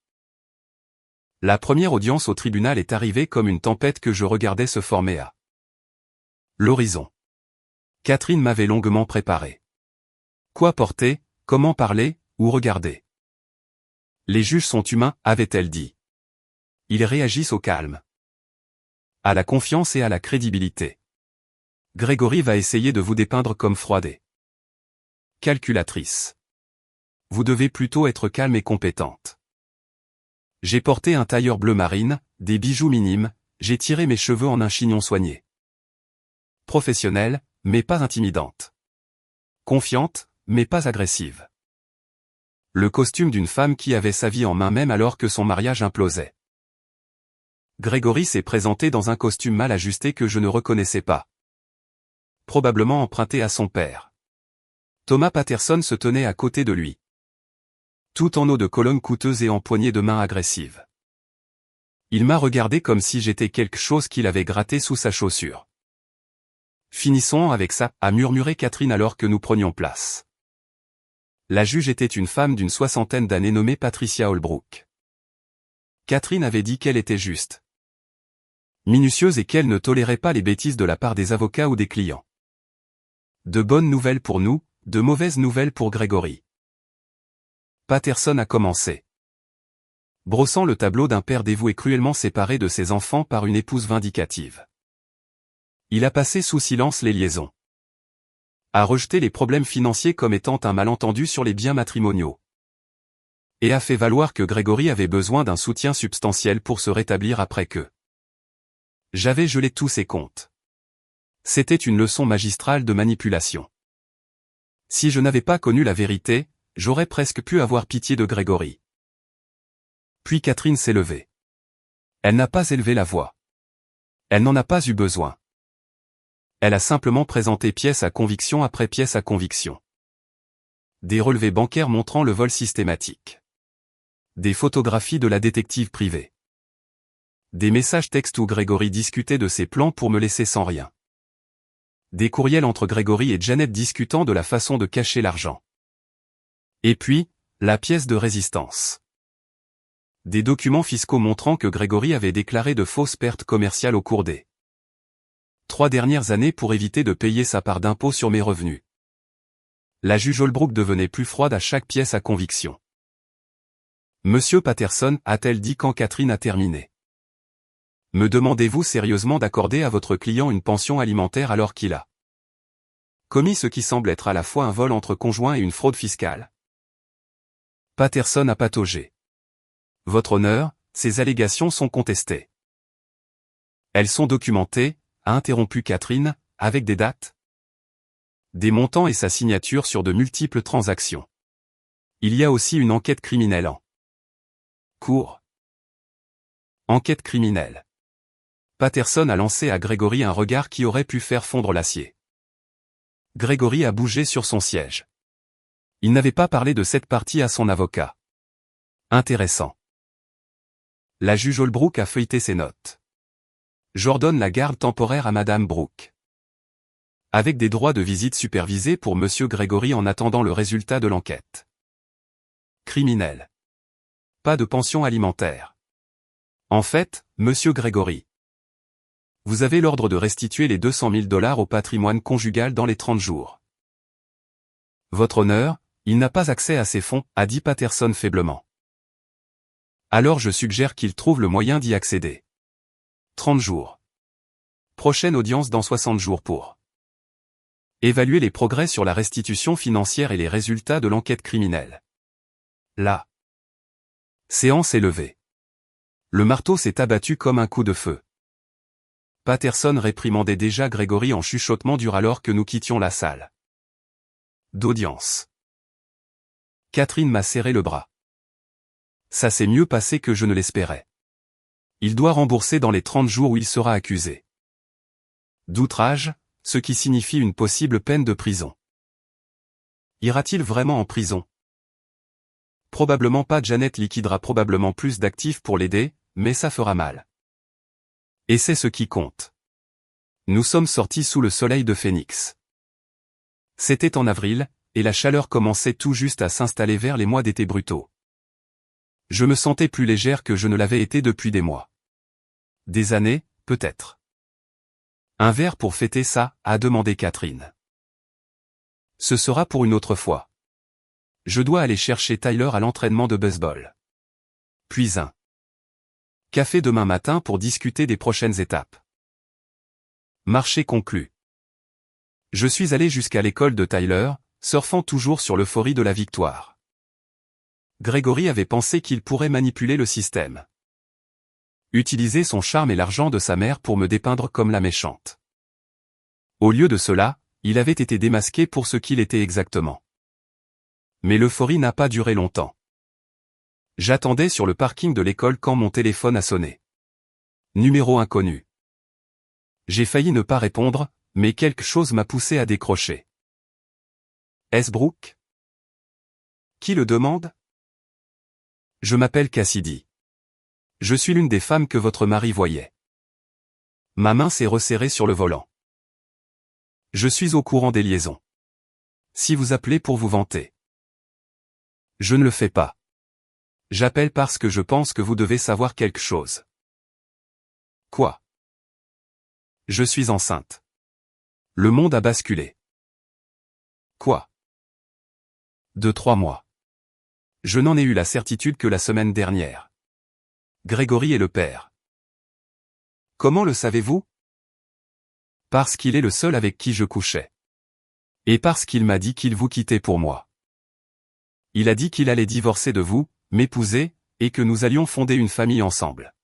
S1: La première audience au tribunal est arrivée comme une tempête que je regardais se former à l'horizon. Catherine m'avait longuement préparé. Quoi porter, comment parler, où regarder? Les juges sont humains, avait-elle dit. Ils réagissent au calme, à la confiance et à la crédibilité. Grégory va essayer de vous dépeindre comme froide. Calculatrice. Vous devez plutôt être calme et compétente. J'ai porté un tailleur bleu marine, des bijoux minimes, j'ai tiré mes cheveux en un chignon soigné. Professionnelle, mais pas intimidante. Confiante, mais pas agressive. Le costume d'une femme qui avait sa vie en main même alors que son mariage implosait. Grégory s'est présenté dans un costume mal ajusté que je ne reconnaissais pas. Probablement emprunté à son père. Thomas Patterson se tenait à côté de lui. Tout en eau de colonne coûteuse et en poignée de main agressive. Il m'a regardé comme si j'étais quelque chose qu'il avait gratté sous sa chaussure. Finissons avec ça, a murmuré Catherine alors que nous prenions place. La juge était une femme d'une soixantaine d'années nommée Patricia Holbrook. Catherine avait dit qu'elle était juste, minutieuse et qu'elle ne tolérait pas les bêtises de la part des avocats ou des clients. De bonnes nouvelles pour nous, de mauvaises nouvelles pour Grégory. Patterson a commencé. Brossant le tableau d'un père dévoué cruellement séparé de ses enfants par une épouse vindicative. Il a passé sous silence les liaisons. A rejeté les problèmes financiers comme étant un malentendu sur les biens matrimoniaux. Et a fait valoir que Grégory avait besoin d'un soutien substantiel pour se rétablir après que j'avais gelé tous ses comptes. C'était une leçon magistrale de manipulation. Si je n'avais pas connu la vérité, j'aurais presque pu avoir pitié de Grégory. Puis Catherine s'est levée. Elle n'a pas élevé la voix. Elle n'en a pas eu besoin. Elle a simplement présenté pièce à conviction après pièce à conviction. Des relevés bancaires montrant le vol systématique. Des photographies de la détective privée. Des messages textes où Grégory discutait de ses plans pour me laisser sans rien. Des courriels entre Grégory et Janet discutant de la façon de cacher l'argent. Et puis, la pièce de résistance. Des documents fiscaux montrant que Grégory avait déclaré de fausses pertes commerciales au cours des 3 dernières années pour éviter de payer sa part d'impôt sur mes revenus. La juge Holbrook devenait plus froide à chaque pièce à conviction. Monsieur Patterson, a-t-elle dit quand Catherine a terminé. Me demandez-vous sérieusement d'accorder à votre client une pension alimentaire alors qu'il a commis ce qui semble être à la fois un vol entre conjoints et une fraude fiscale? Patterson a pataugé. Votre honneur, ces allégations sont contestées. Elles sont documentées, a interrompu Catherine, avec des dates, des montants et sa signature sur de multiples transactions. Il y a aussi une enquête criminelle en cours. Enquête criminelle. Patterson a lancé à Grégory un regard qui aurait pu faire fondre l'acier. Grégory a bougé sur son siège. Il n'avait pas parlé de cette partie à son avocat. Intéressant. La juge Holbrook a feuilleté ses notes. J'ordonne la garde temporaire à Madame Brooke. Avec des droits de visite supervisés pour Monsieur Grégory en attendant le résultat de l'enquête. Criminel. Pas de pension alimentaire. En fait, Monsieur Grégory, vous avez l'ordre de restituer les 200 000 $ au patrimoine conjugal dans les 30 jours. Votre honneur, Il n'a pas accès à ces fonds, a dit Patterson faiblement. Alors je suggère qu'il trouve le moyen d'y accéder. 30 jours. Prochaine audience dans 60 jours pour évaluer les progrès sur la restitution financière et les résultats de l'enquête criminelle. La séance est levée. Le marteau s'est abattu comme un coup de feu. Patterson réprimandait déjà Gregory en chuchotement dur alors que nous quittions la salle d'audience. Catherine m'a serré le bras. Ça s'est mieux passé que je ne l'espérais. Il doit rembourser dans les 30 jours où il sera accusé d'outrage, ce qui signifie une possible peine de prison. Ira-t-il vraiment en prison? Probablement pas. Janet liquidera probablement plus d'actifs pour l'aider, mais ça fera mal. Et c'est ce qui compte. Nous sommes sortis sous le soleil de Phoenix. C'était en avril, et la chaleur commençait tout juste à s'installer vers les mois d'été brutaux. Je me sentais plus légère que je ne l'avais été depuis des mois. Des années, peut-être. Un verre pour fêter ça, a demandé Catherine. Ce sera pour une autre fois. Je dois aller chercher Tyler à l'entraînement de baseball. Puis un café demain matin pour discuter des prochaines étapes. Marché conclu. Je suis allé jusqu'à l'école de Tyler, surfant toujours sur l'euphorie de la victoire. Gregory avait pensé qu'il pourrait manipuler le système. Utiliser son charme et l'argent de sa mère pour me dépeindre comme la méchante. Au lieu de cela, il avait été démasqué pour ce qu'il était exactement. Mais l'euphorie n'a pas duré longtemps. J'attendais sur le parking de l'école quand mon téléphone a sonné. Numéro inconnu. J'ai failli ne pas répondre, mais quelque chose m'a poussé à décrocher. Est-ce Brooke? Qui le demande? Je m'appelle Cassidy. Je suis l'une des femmes que votre mari voyait. Ma main s'est resserrée sur le volant. Je suis au courant des liaisons. Si vous appelez pour vous vanter. Je ne le fais pas. J'appelle parce que je pense que vous devez savoir quelque chose. Quoi? Je suis enceinte. Le monde a basculé. Quoi? De 3 mois. Je n'en ai eu la certitude que la semaine dernière. Gregory est le père. Comment le savez-vous? Parce qu'il est le seul avec qui je couchais. Et parce qu'il m'a dit qu'il vous quittait pour moi. Il a dit qu'il allait divorcer de vous, m'épouser, et que nous allions fonder une famille ensemble.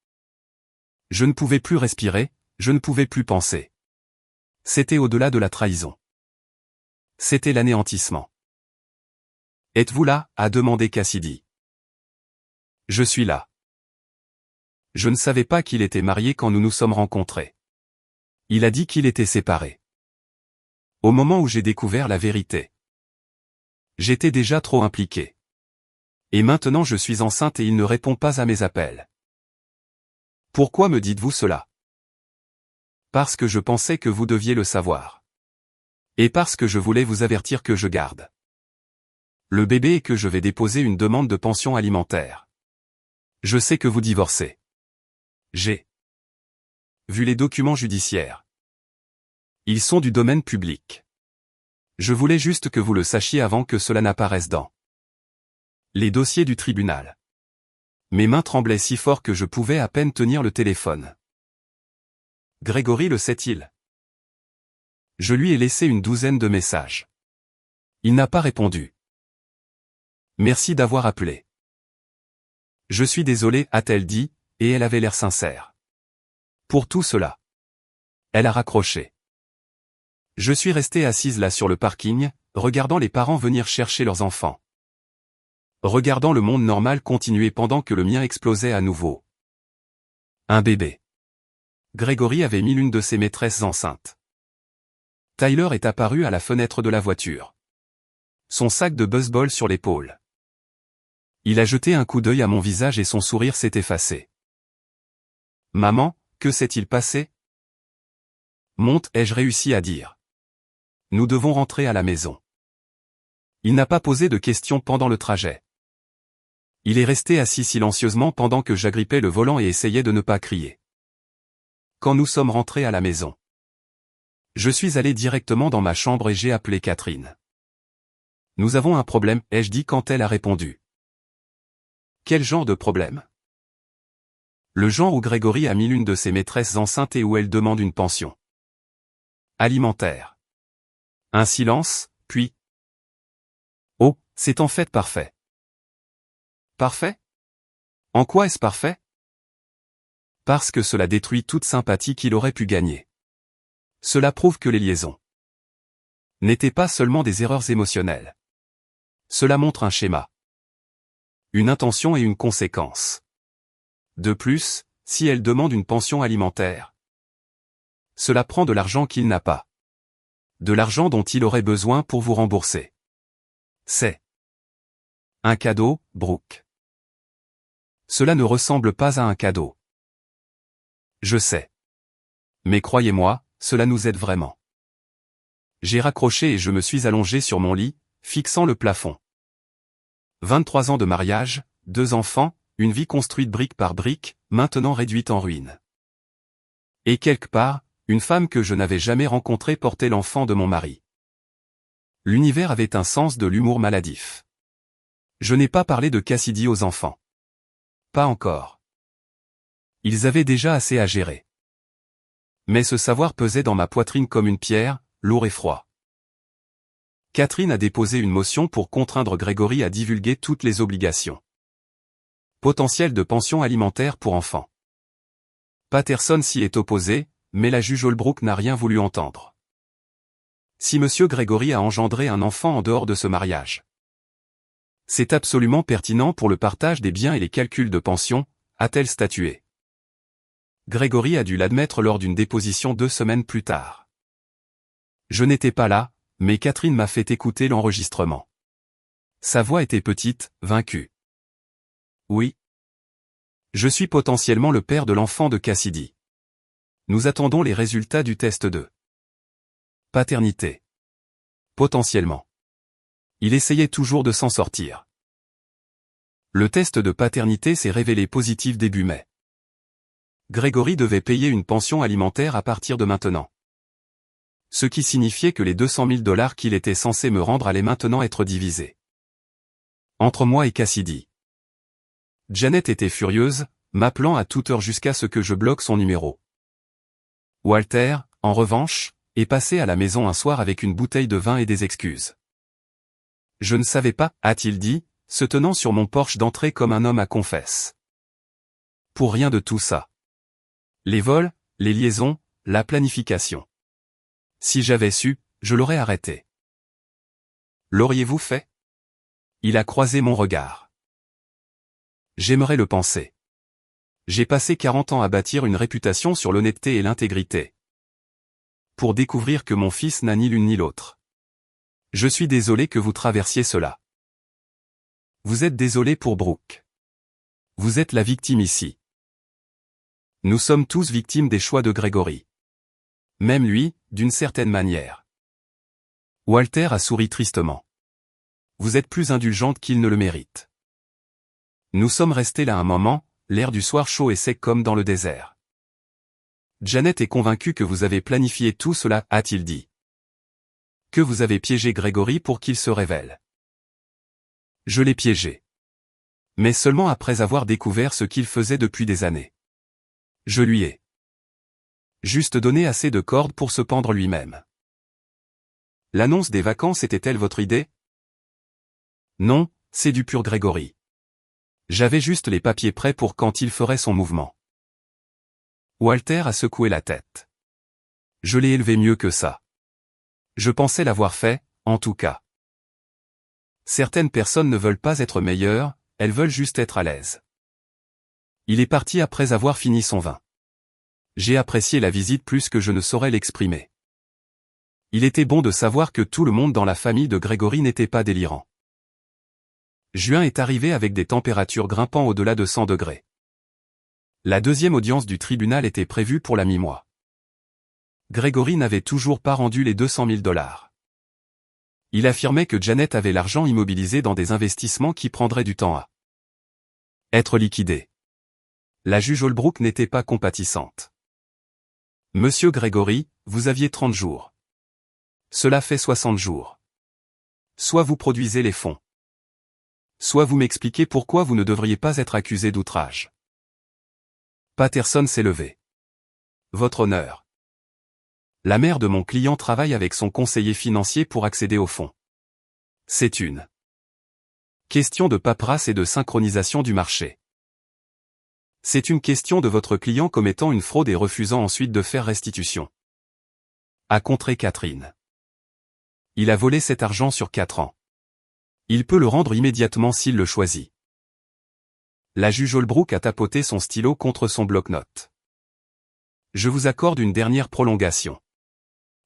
S1: Je ne pouvais plus respirer, je ne pouvais plus penser. C'était au-delà de la trahison. C'était l'anéantissement. Êtes-vous là? A demandé Cassidy. Je suis là. Je ne savais pas qu'il était marié quand nous nous sommes rencontrés. Il a dit qu'il était séparé. Au moment où j'ai découvert la vérité. J'étais déjà trop impliqué. Et maintenant je suis enceinte et il ne répond pas à mes appels. Pourquoi me dites-vous cela? Parce que je pensais que vous deviez le savoir. Et parce que je voulais vous avertir que je garde le bébé et que je vais déposer une demande de pension alimentaire. Je sais que vous divorcez. J'ai vu les documents judiciaires. Ils sont du domaine public. Je voulais juste que vous le sachiez avant que cela n'apparaisse dans les dossiers du tribunal. Mes mains tremblaient si fort que je pouvais à peine tenir le téléphone. Gregory le sait-il? Je lui ai laissé une douzaine de messages. Il n'a pas répondu. Merci d'avoir appelé. Je suis désolée, a-t-elle dit, et elle avait l'air sincère. Pour tout cela. Elle a raccroché. Je suis restée assise là sur le parking, regardant les parents venir chercher leurs enfants. Regardant le monde normal continuer pendant que le mien explosait à nouveau. Un bébé. Gregory avait mis l'une de ses maîtresses enceintes. Tyler est apparu à la fenêtre de la voiture. Son sac de baseball sur l'épaule. Il a jeté un coup d'œil à mon visage et son sourire s'est effacé. Maman, que s'est-il passé? Monte, ai-je réussi à dire. Nous devons rentrer à la maison. Il n'a pas posé de questions pendant le trajet. Il est resté assis silencieusement pendant que j'agrippais le volant et essayais de ne pas crier. Quand nous sommes rentrés à la maison, je suis allé directement dans ma chambre et j'ai appelé Catherine. Nous avons un problème, ai-je dit quand elle a répondu. Quel genre de problème? Le genre où Grégory a mis l'une de ses maîtresses enceinte et où elle demande une pension alimentaire. Un silence, puis... Oh, c'est en fait parfait. Parfait? En quoi est-ce parfait? Parce que cela détruit toute sympathie qu'il aurait pu gagner. Cela prouve que les liaisons n'étaient pas seulement des erreurs émotionnelles. Cela montre un schéma, une intention et une conséquence. De plus, si elle demande une pension alimentaire, cela prend de l'argent qu'il n'a pas. De l'argent dont il aurait besoin pour vous rembourser. C'est un cadeau, Brooke. Cela ne ressemble pas à un cadeau. Je sais. Mais croyez-moi, cela nous aide vraiment. J'ai raccroché et je me suis allongé sur mon lit, fixant le plafond. 23 ans de mariage, 2 enfants, une vie construite brique par brique, maintenant réduite en ruines. Et quelque part, une femme que je n'avais jamais rencontrée portait l'enfant de mon mari. L'univers avait un sens de l'humour maladif. Je n'ai pas parlé de Cassidy aux enfants. Pas encore. Ils avaient déjà assez à gérer. Mais ce savoir pesait dans ma poitrine comme une pierre, lourd et froid. Catherine a déposé une motion pour contraindre Grégory à divulguer toutes les obligations potentielles de pension alimentaire pour enfants. Patterson s'y est opposé, mais la juge Holbrook n'a rien voulu entendre. Si Monsieur Grégory a engendré un enfant en dehors de ce mariage, c'est absolument pertinent pour le partage des biens et les calculs de pension, a-t-elle statué. Grégory a dû l'admettre lors d'une déposition 2 semaines plus tard. Je n'étais pas là, mais Catherine m'a fait écouter l'enregistrement. Sa voix était petite, vaincue. Oui. Je suis potentiellement le père de l'enfant de Cassidy. Nous attendons les résultats du test de paternité. Potentiellement. Il essayait toujours de s'en sortir. Le test de paternité s'est révélé positif début mai. Grégory devait payer une pension alimentaire à partir de maintenant. Ce qui signifiait que les 200 000 $ qu'il était censé me rendre allaient maintenant être divisés entre moi et Cassidy. Janet était furieuse, m'appelant à toute heure jusqu'à ce que je bloque son numéro. Walter, en revanche, est passé à la maison un soir avec une bouteille de vin et des excuses. Je ne savais pas, a-t-il dit, se tenant sur mon porche d'entrée comme un homme à confesse. Pour rien de tout ça. Les vols, les liaisons, la planification. Si j'avais su, je l'aurais arrêté. L'auriez-vous fait? Il a croisé mon regard. J'aimerais le penser. J'ai passé 40 ans à bâtir une réputation sur l'honnêteté et l'intégrité. Pour découvrir que mon fils n'a ni l'une ni l'autre. Je suis désolé que vous traversiez cela. Vous êtes désolé pour Brooke. Vous êtes la victime ici. Nous sommes tous victimes des choix de Grégory. Même lui, d'une certaine manière. Walter a souri tristement. Vous êtes plus indulgente qu'il ne le mérite. Nous sommes restés là un moment, l'air du soir chaud et sec comme dans le désert. Janet est convaincue que vous avez planifié tout cela, a-t-il dit. Que vous avez piégé Grégory pour qu'il se révèle. Je l'ai piégé. Mais seulement après avoir découvert ce qu'il faisait depuis des années. Je lui ai juste donné assez de cordes pour se pendre lui-même. L'annonce des vacances était-elle votre idée? Non, c'est du pur Grégory. J'avais juste les papiers prêts pour quand il ferait son mouvement. Walter a secoué la tête. Je l'ai élevé mieux que ça. Je pensais l'avoir fait, en tout cas. Certaines personnes ne veulent pas être meilleures, elles veulent juste être à l'aise. Il est parti après avoir fini son vin. J'ai apprécié la visite plus que je ne saurais l'exprimer. Il était bon de savoir que tout le monde dans la famille de Grégory n'était pas délirant. Juin est arrivé avec des températures grimpant au-delà de 100 degrés. La deuxième audience du tribunal était prévue pour la mi-mois. Grégory n'avait toujours pas rendu les 200 000 $. Il affirmait que Janet avait l'argent immobilisé dans des investissements qui prendraient du temps à être liquidés. La juge Holbrook n'était pas compatissante. Monsieur Grégory, vous aviez 30 jours. Cela fait 60 jours. Soit vous produisez les fonds. Soit vous m'expliquez pourquoi vous ne devriez pas être accusé d'outrage. Patterson s'est levé. Votre honneur. La mère de mon client travaille avec son conseiller financier pour accéder aux fonds. C'est une question de paperasse et de synchronisation du marché. C'est une question de votre client commettant une fraude et refusant ensuite de faire restitution. A contré Catherine. Il a volé cet argent sur 4 ans. Il peut le rendre immédiatement s'il le choisit. La juge Holbrook a tapoté son stylo contre son bloc-notes. Je vous accorde une dernière prolongation.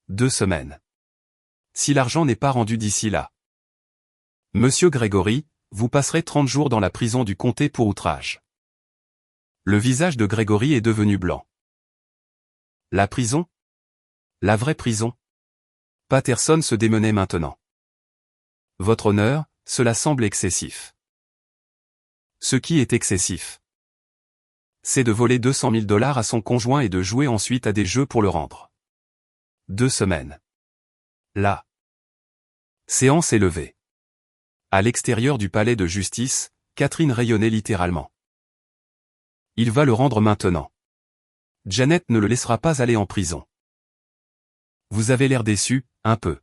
S1: 2 semaines. Si l'argent n'est pas rendu d'ici là. Monsieur Gregory, vous passerez 30 jours dans la prison du comté pour outrage. Le visage de Gregory est devenu blanc. La prison? La vraie prison? Patterson se démenait maintenant. Votre honneur, cela semble excessif. Ce qui est excessif, c'est de voler 200 000 $ à son conjoint et de jouer ensuite à des jeux pour le rendre. 2 semaines. La séance est levée. À l'extérieur du palais de justice, Catherine rayonnait littéralement. Il va le rendre maintenant. Janet ne le laissera pas aller en prison. Vous avez l'air déçu, un peu.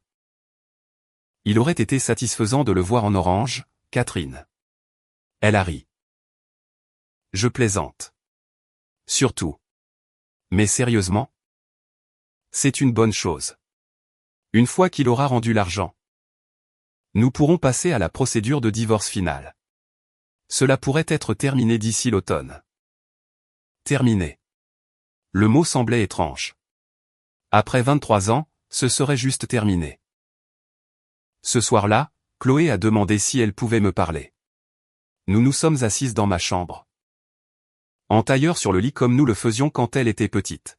S1: Il aurait été satisfaisant de le voir en orange, Catherine. Elle a ri. Je plaisante. Surtout. Mais sérieusement? C'est une bonne chose. Une fois qu'il aura rendu l'argent, nous pourrons passer à la procédure de divorce finale. Cela pourrait être terminé d'ici l'automne. Terminé. Le mot semblait étrange. Après 23 ans, ce serait juste terminé. Ce soir-là, Chloé a demandé si elle pouvait me parler. Nous nous sommes assises dans ma chambre. En tailleur sur le lit comme nous le faisions quand elle était petite.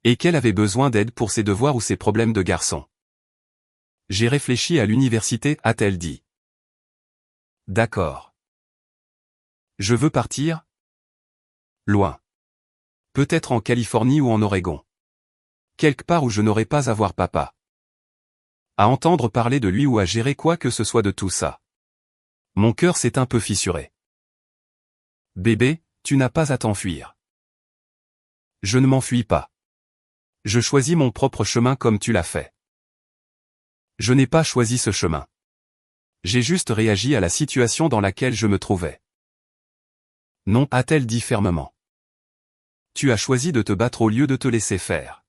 S1: Et qu'elle avait besoin d'aide pour ses devoirs ou ses problèmes de garçon. J'ai réfléchi à l'université, a-t-elle dit. D'accord. Je veux partir? Loin. Peut-être en Californie ou en Oregon. Quelque part où je n'aurai pas à voir papa. À entendre parler de lui ou à gérer quoi que ce soit de tout ça. Mon cœur s'est un peu fissuré. Bébé, tu n'as pas à t'enfuir. Je ne m'enfuis pas. Je choisis mon propre chemin comme tu l'as fait. Je n'ai pas choisi ce chemin. J'ai juste réagi à la situation dans laquelle je me trouvais. Non, a-t-elle dit fermement. Tu as choisi de te battre au lieu de te laisser faire.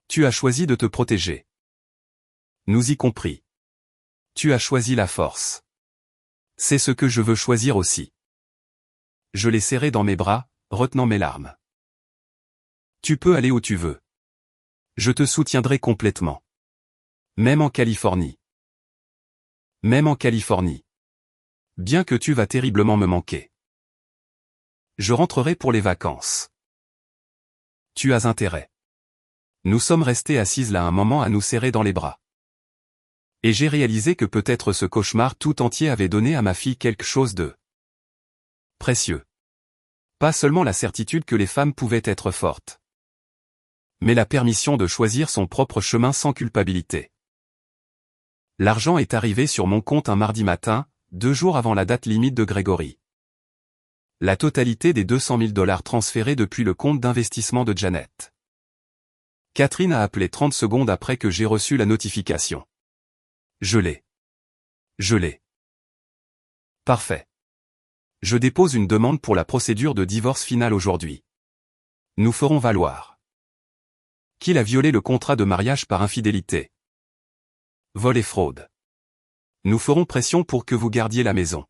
S1: Tu as choisi de te protéger. Nous y compris. Tu as choisi la force. C'est ce que je veux choisir aussi. Je l'ai serré dans mes bras, retenant mes larmes. Tu peux aller où tu veux. Je te soutiendrai complètement. Même en Californie. Même en Californie. Bien que tu vas terriblement me manquer. Je rentrerai pour les vacances. Tu as intérêt. Nous sommes restés assises là un moment à nous serrer dans les bras. Et j'ai réalisé que peut-être ce cauchemar tout entier avait donné à ma fille quelque chose de précieux. Pas seulement la certitude que les femmes pouvaient être fortes, mais la permission de choisir son propre chemin sans culpabilité. L'argent est arrivé sur mon compte un mardi matin, 2 jours avant la date limite de Gregory. La totalité des 200 000 $ transférés depuis le compte d'investissement de Janet. Catherine a appelé 30 secondes après que j'ai reçu la notification. Je l'ai. Je l'ai. Parfait. Je dépose une demande pour la procédure de divorce finale aujourd'hui. Nous ferons valoir qu'il a violé le contrat de mariage par infidélité, vol et fraude. Nous ferons pression pour que vous gardiez la maison.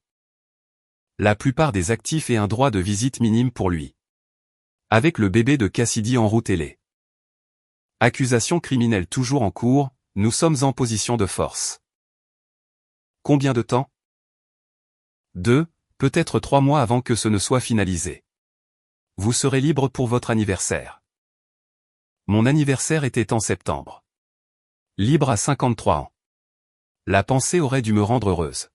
S1: La plupart des actifs et un droit de visite minime pour lui. Avec le bébé de Cassidy en route et les accusations criminelles toujours en cours, nous sommes en position de force. Combien de temps? 2, peut-être 3 mois avant que ce ne soit finalisé. Vous serez libre pour votre anniversaire. Mon anniversaire était en septembre. Libre à 53 ans. La pensée aurait dû me rendre heureuse.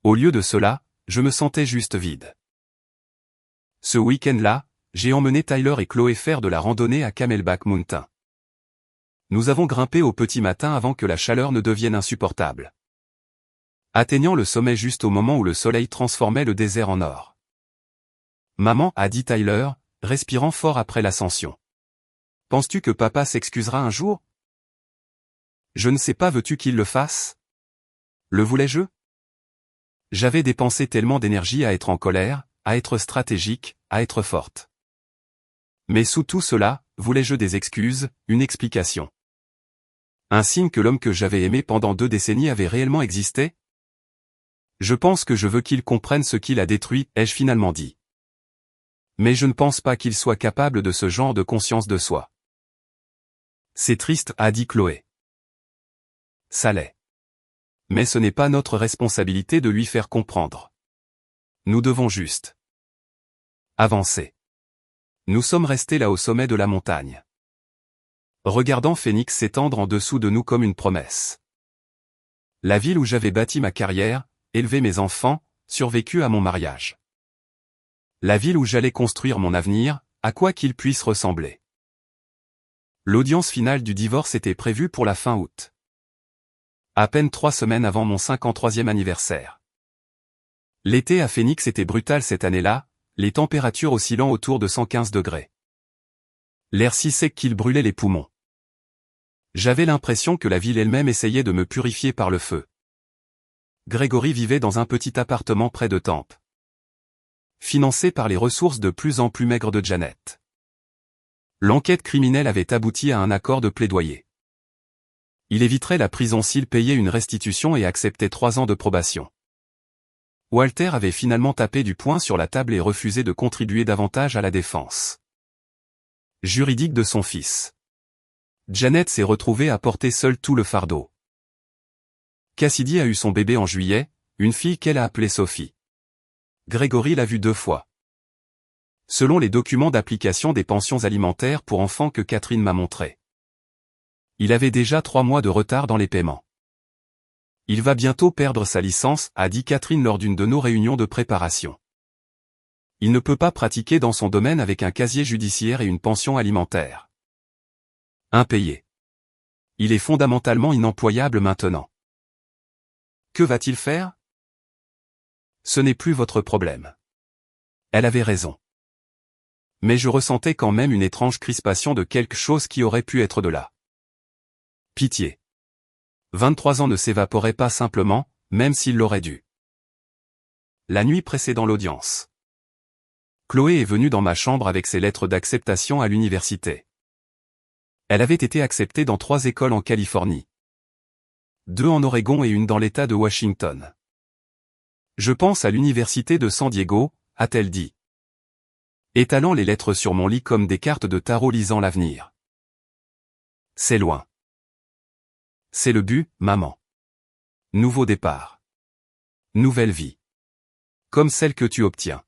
S1: Au lieu de cela, je me sentais juste vide. Ce week-end-là, j'ai emmené Tyler et Chloé faire de la randonnée à Camelback Mountain. Nous avons grimpé au petit matin avant que la chaleur ne devienne insupportable. Atteignant le sommet juste au moment où le soleil transformait le désert en or. Maman, a dit Tyler, respirant fort après l'ascension. Penses-tu que papa s'excusera un jour? Je ne sais pas, veux-tu qu'il le fasse? Le voulais-je? J'avais dépensé tellement d'énergie à être en colère, à être stratégique, à être forte. Mais sous tout cela, voulais-je des excuses, une explication? Un signe que l'homme que j'avais aimé pendant 2 décennies avait réellement existé? Je pense que je veux qu'il comprenne ce qu'il a détruit, ai-je finalement dit. Mais je ne pense pas qu'il soit capable de ce genre de conscience de soi. C'est triste, a dit Chloé. Ça l'est. Mais ce n'est pas notre responsabilité de lui faire comprendre. Nous devons juste avancer. Nous sommes restés là au sommet de la montagne. Regardant Phoenix s'étendre en dessous de nous comme une promesse. La ville où j'avais bâti ma carrière, élevé mes enfants, survécu à mon mariage. La ville où j'allais construire mon avenir, à quoi qu'il puisse ressembler. L'audience finale du divorce était prévue pour la fin août. À peine 3 semaines avant mon 53e anniversaire. L'été à Phoenix était brutal cette année-là, les températures oscillant autour de 115 degrés. L'air si sec qu'il brûlait les poumons. J'avais l'impression que la ville elle-même essayait de me purifier par le feu. Gregory vivait dans un petit appartement près de Tampa. Financé par les ressources de plus en plus maigres de Janet. L'enquête criminelle avait abouti à un accord de plaidoyer. Il éviterait la prison s'il payait une restitution et acceptait 3 ans de probation. Walter avait finalement tapé du poing sur la table et refusé de contribuer davantage à la défense juridique de son fils. Janet s'est retrouvée à porter seule tout le fardeau. Cassidy a eu son bébé en juillet, une fille qu'elle a appelée Sophie. Gregory l'a vue 2 fois. Selon les documents d'application des pensions alimentaires pour enfants que Catherine m'a montrés. Il avait déjà 3 mois de retard dans les paiements. Il va bientôt perdre sa licence, a dit Catherine lors d'une de nos réunions de préparation. Il ne peut pas pratiquer dans son domaine avec un casier judiciaire et une pension alimentaire impayée. Il est fondamentalement inemployable maintenant. Que va-t-il faire? Ce n'est plus votre problème. Elle avait raison. Mais je ressentais quand même une étrange crispation de quelque chose qui aurait pu être de là. Pitié. 23 ans ne s'évaporaient pas simplement, même s'il l'aurait dû. La nuit précédant l'audience. Chloé est venue dans ma chambre avec ses lettres d'acceptation à l'université. Elle avait été acceptée dans 3 écoles en Californie. 2 en Oregon et une dans l'État de Washington. Je pense à l'université de San Diego, a-t-elle dit. Étalant les lettres sur mon lit comme des cartes de tarot lisant l'avenir. C'est loin. C'est le but, maman. Nouveau départ. Nouvelle vie. Comme celle que tu obtiens.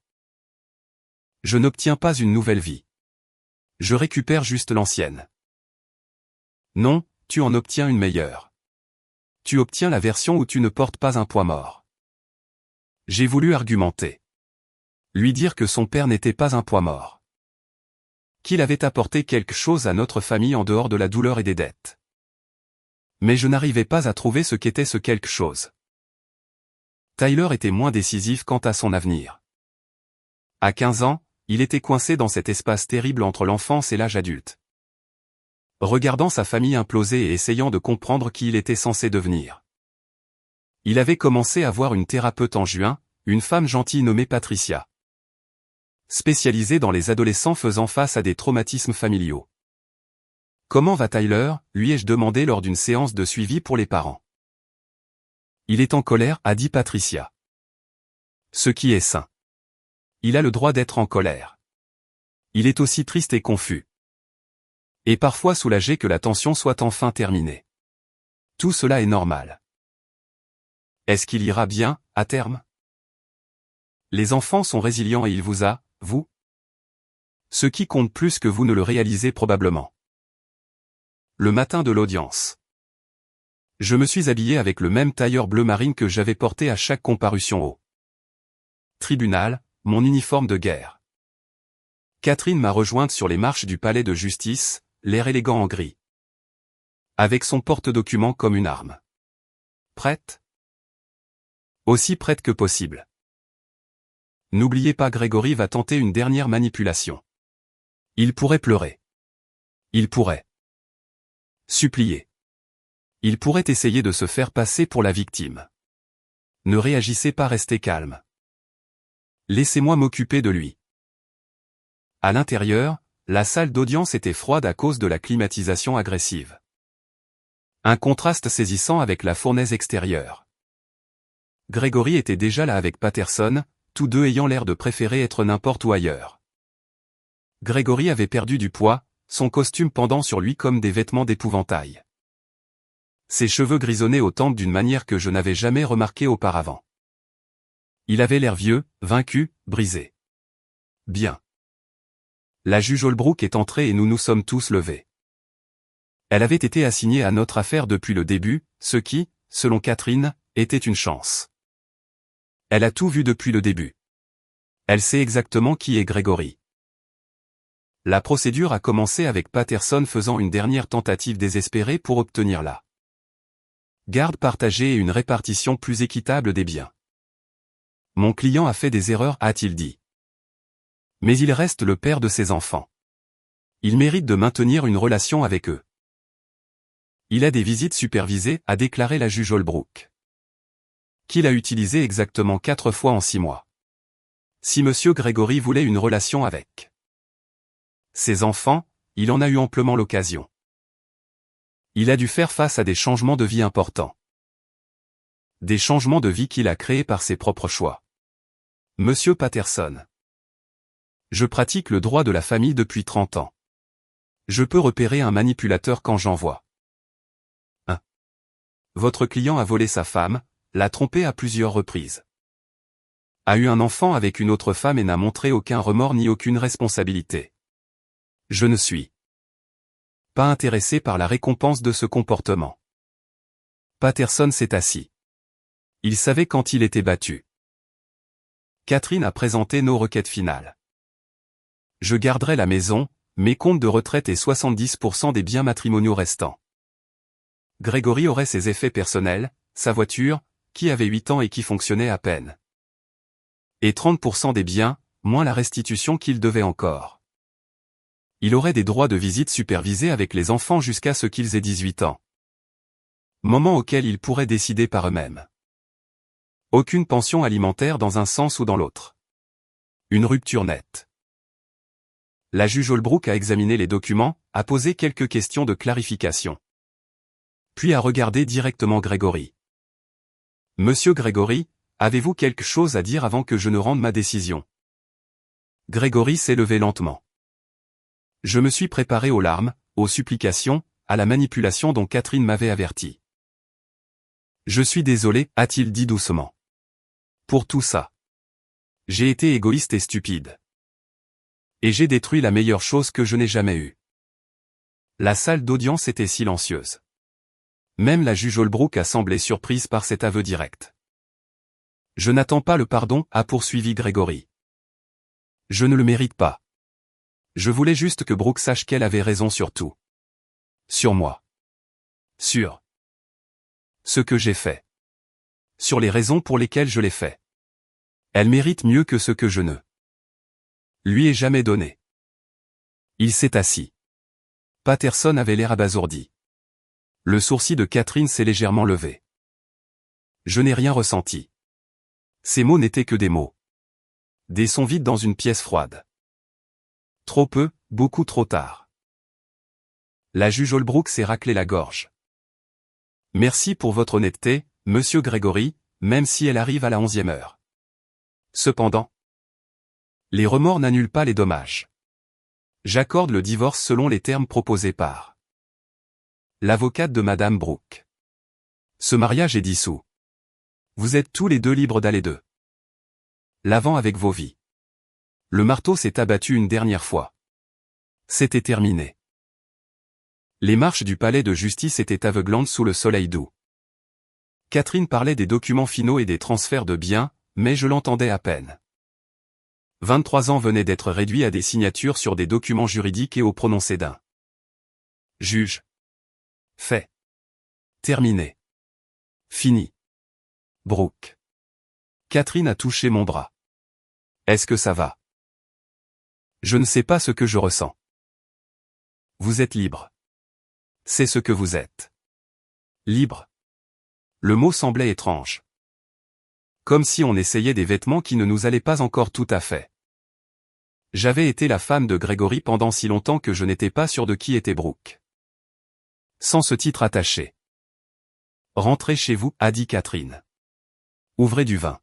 S1: Je n'obtiens pas une nouvelle vie. Je récupère juste l'ancienne. Non, tu en obtiens une meilleure. Tu obtiens la version où tu ne portes pas un poids mort. J'ai voulu argumenter. Lui dire que son père n'était pas un poids mort. Qu'il avait apporté quelque chose à notre famille en dehors de la douleur et des dettes. Mais je n'arrivais pas à trouver ce qu'était ce quelque chose. Tyler était moins décisif quant à son avenir. À 15 ans, il était coincé dans cet espace terrible entre l'enfance et l'âge adulte. Regardant sa famille imploser et essayant de comprendre qui il était censé devenir. Il avait commencé à voir une thérapeute en juin, une femme gentille nommée Patricia. Spécialisée dans les adolescents faisant face à des traumatismes familiaux. Comment va Tyler, lui ai-je demandé lors d'une séance de suivi pour les parents. Il est en colère, a dit Patricia. Ce qui est sain. Il a le droit d'être en colère. Il est aussi triste et confus. Et parfois soulagé que la tension soit enfin terminée. Tout cela est normal. Est-ce qu'il ira bien, à terme? Les enfants sont résilients et il vous a, vous? Ce qui compte plus que vous ne le réalisez probablement. Le matin de l'audience. Je me suis habillé avec le même tailleur bleu marine que j'avais porté à chaque comparution au tribunal, mon uniforme de guerre. Catherine m'a rejointe sur les marches du palais de justice, l'air élégant en gris. Avec son porte-document comme une arme. Prête? Aussi prête que possible. N'oubliez pas, Grégory va tenter une dernière manipulation. Il pourrait pleurer. Il pourrait supplier. Il pourrait essayer de se faire passer pour la victime. Ne réagissez pas, restez calme. Laissez-moi m'occuper de lui. À l'intérieur, la salle d'audience était froide à cause de la climatisation agressive. Un contraste saisissant avec la fournaise extérieure. Grégory était déjà là avec Patterson, tous deux ayant l'air de préférer être n'importe où ailleurs. Grégory avait perdu du poids, son costume pendant sur lui comme des vêtements d'épouvantail. Ses cheveux grisonnaient aux tempes d'une manière que je n'avais jamais remarquée auparavant. Il avait l'air vieux, vaincu, brisé. Bien. La juge Holbrook est entrée et nous nous sommes tous levés. Elle avait été assignée à notre affaire depuis le début, ce qui, selon Catherine, était une chance. Elle a tout vu depuis le début. Elle sait exactement qui est Grégory. La procédure a commencé avec Patterson faisant une dernière tentative désespérée pour obtenir la garde partagée et une répartition plus équitable des biens. Mon client a fait des erreurs, a-t-il dit. Mais il reste le père de ses enfants. Il mérite de maintenir une relation avec eux. Il a des visites supervisées, a déclaré la juge Holbrook. Qu'il a utilisé exactement 4 fois en 6 mois. Si monsieur Grégory voulait une relation avec ses enfants, il en a eu amplement l'occasion. Il a dû faire face à des changements de vie importants. Des changements de vie qu'il a créés par ses propres choix. Monsieur Patterson. Je pratique le droit de la famille depuis 30 ans. Je peux repérer un manipulateur quand j'en vois. 1. Votre client a volé sa femme, l'a trompée à plusieurs reprises. A eu un enfant avec une autre femme et n'a montré aucun remords ni aucune responsabilité. Je ne suis pas intéressé par la récompense de ce comportement. Patterson s'est assis. Il savait quand il était battu. Catherine a présenté nos requêtes finales. Je garderai la maison, mes comptes de retraite et 70% des biens matrimoniaux restants. Grégory aurait ses effets personnels, sa voiture, qui avait 8 ans et qui fonctionnait à peine. Et 30% des biens, moins la restitution qu'il devait encore. Il aurait des droits de visite supervisés avec les enfants jusqu'à ce qu'ils aient 18 ans. Moment auquel ils pourraient décider par eux-mêmes. Aucune pension alimentaire dans un sens ou dans l'autre. Une rupture nette. La juge Holbrook a examiné les documents, a posé quelques questions de clarification. Puis a regardé directement Grégory. Monsieur Grégory, avez-vous quelque chose à dire avant que je ne rende ma décision? Grégory s'est levé lentement. Je me suis préparé aux larmes, aux supplications, à la manipulation dont Catherine m'avait averti. Je suis désolé, a-t-il dit doucement. Pour tout ça. J'ai été égoïste et stupide. Et j'ai détruit la meilleure chose que je n'ai jamais eue. La salle d'audience était silencieuse. Même la juge Holbrook a semblé surprise par cet aveu direct. Je n'attends pas le pardon, a poursuivi Grégory. Je ne le mérite pas. Je voulais juste que Brooke sache qu'elle avait raison sur tout. Sur moi. Sur ce que j'ai fait. Sur les raisons pour lesquelles je l'ai fait. Elle mérite mieux que ce que je ne lui ai jamais donné. Il s'est assis. Patterson avait l'air abasourdi. Le sourcil de Catherine s'est légèrement levé. Je n'ai rien ressenti. Ces mots n'étaient que des mots. Des sons vides dans une pièce froide. Trop peu, beaucoup trop tard. La juge Holbrook s'est raclé la gorge. Merci pour votre honnêteté, monsieur Grégory, même si elle arrive à la 11e heure. Cependant, les remords n'annulent pas les dommages. J'accorde le divorce selon les termes proposés par l'avocate de Madame Brooke. Ce mariage est dissous. Vous êtes tous les deux libres d'aller de l'avant avec vos vies. Le marteau s'est abattu une dernière fois. C'était terminé. Les marches du palais de justice étaient aveuglantes sous le soleil doux. Catherine parlait des documents finaux et des transferts de biens, mais je l'entendais à peine. 23 ans venaient d'être réduits à des signatures sur des documents juridiques et au prononcé d'un juge. Fait. Terminé. Fini. Brooke. Catherine a touché mon bras. Est-ce que ça va? Je ne sais pas ce que je ressens. Vous êtes libre. C'est ce que vous êtes. Libre. Le mot semblait étrange. Comme si on essayait des vêtements qui ne nous allaient pas encore tout à fait. J'avais été la femme de Grégory pendant si longtemps que je n'étais pas sûr de qui était Brooke. Sans ce titre attaché. Rentrez chez vous, a dit Catherine. Ouvrez du vin.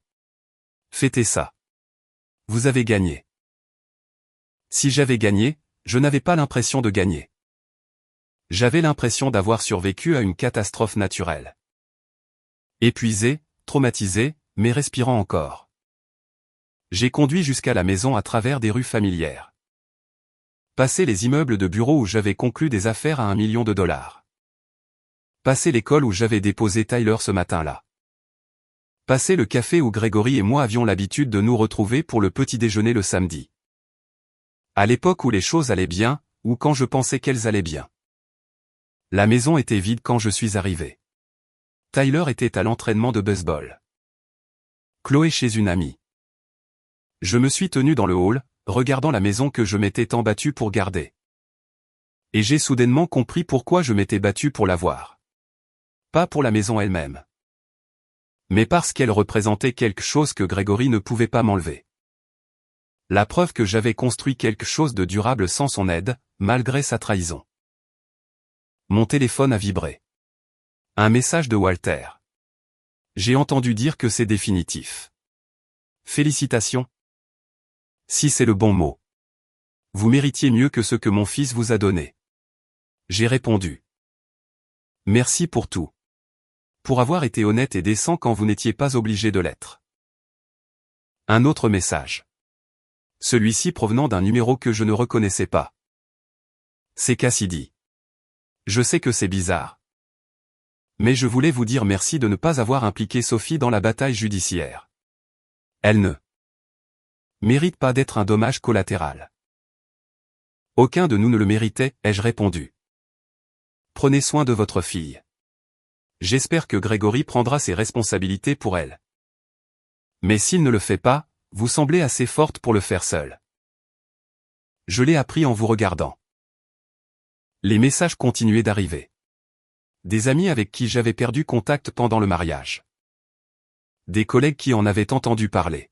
S1: Fêtez ça. Vous avez gagné. Si j'avais gagné, je n'avais pas l'impression de gagner. J'avais l'impression d'avoir survécu à une catastrophe naturelle. Épuisé, traumatisé, mais respirant encore. J'ai conduit jusqu'à la maison à travers des rues familières. Passé les immeubles de bureaux où j'avais conclu des affaires à $1 million. Passé l'école où j'avais déposé Tyler ce matin-là. Passé le café où Grégory et moi avions l'habitude de nous retrouver pour le petit déjeuner le samedi. À l'époque où les choses allaient bien, ou quand je pensais qu'elles allaient bien. La maison était vide quand je suis arrivé. Tyler était à l'entraînement de baseball. Chloé chez une amie. Je me suis tenu dans le hall, regardant la maison que je m'étais tant battu pour garder. Et j'ai soudainement compris pourquoi je m'étais battu pour l'avoir. Pas pour la maison elle-même. Mais parce qu'elle représentait quelque chose que Grégory ne pouvait pas m'enlever. La preuve que j'avais construit quelque chose de durable sans son aide, malgré sa trahison. Mon téléphone a vibré. Un message de Walter. J'ai entendu dire que c'est définitif. Félicitations. Si c'est le bon mot. Vous méritiez mieux que ce que mon fils vous a donné. J'ai répondu. Merci pour tout. Pour avoir été honnête et décent quand vous n'étiez pas obligé de l'être. Un autre message. Celui-ci provenant d'un numéro que je ne reconnaissais pas. C'est Cassidy. Je sais que c'est bizarre. Mais je voulais vous dire merci de ne pas avoir impliqué Sophie dans la bataille judiciaire. Elle ne mérite pas d'être un dommage collatéral. Aucun de nous ne le méritait, ai-je répondu. Prenez soin de votre fille. J'espère que Grégory prendra ses responsabilités pour elle. Mais s'il ne le fait pas, vous semblez assez forte pour le faire seule. Je l'ai appris en vous regardant. Les messages continuaient d'arriver. Des amis avec qui j'avais perdu contact pendant le mariage. Des collègues qui en avaient entendu parler.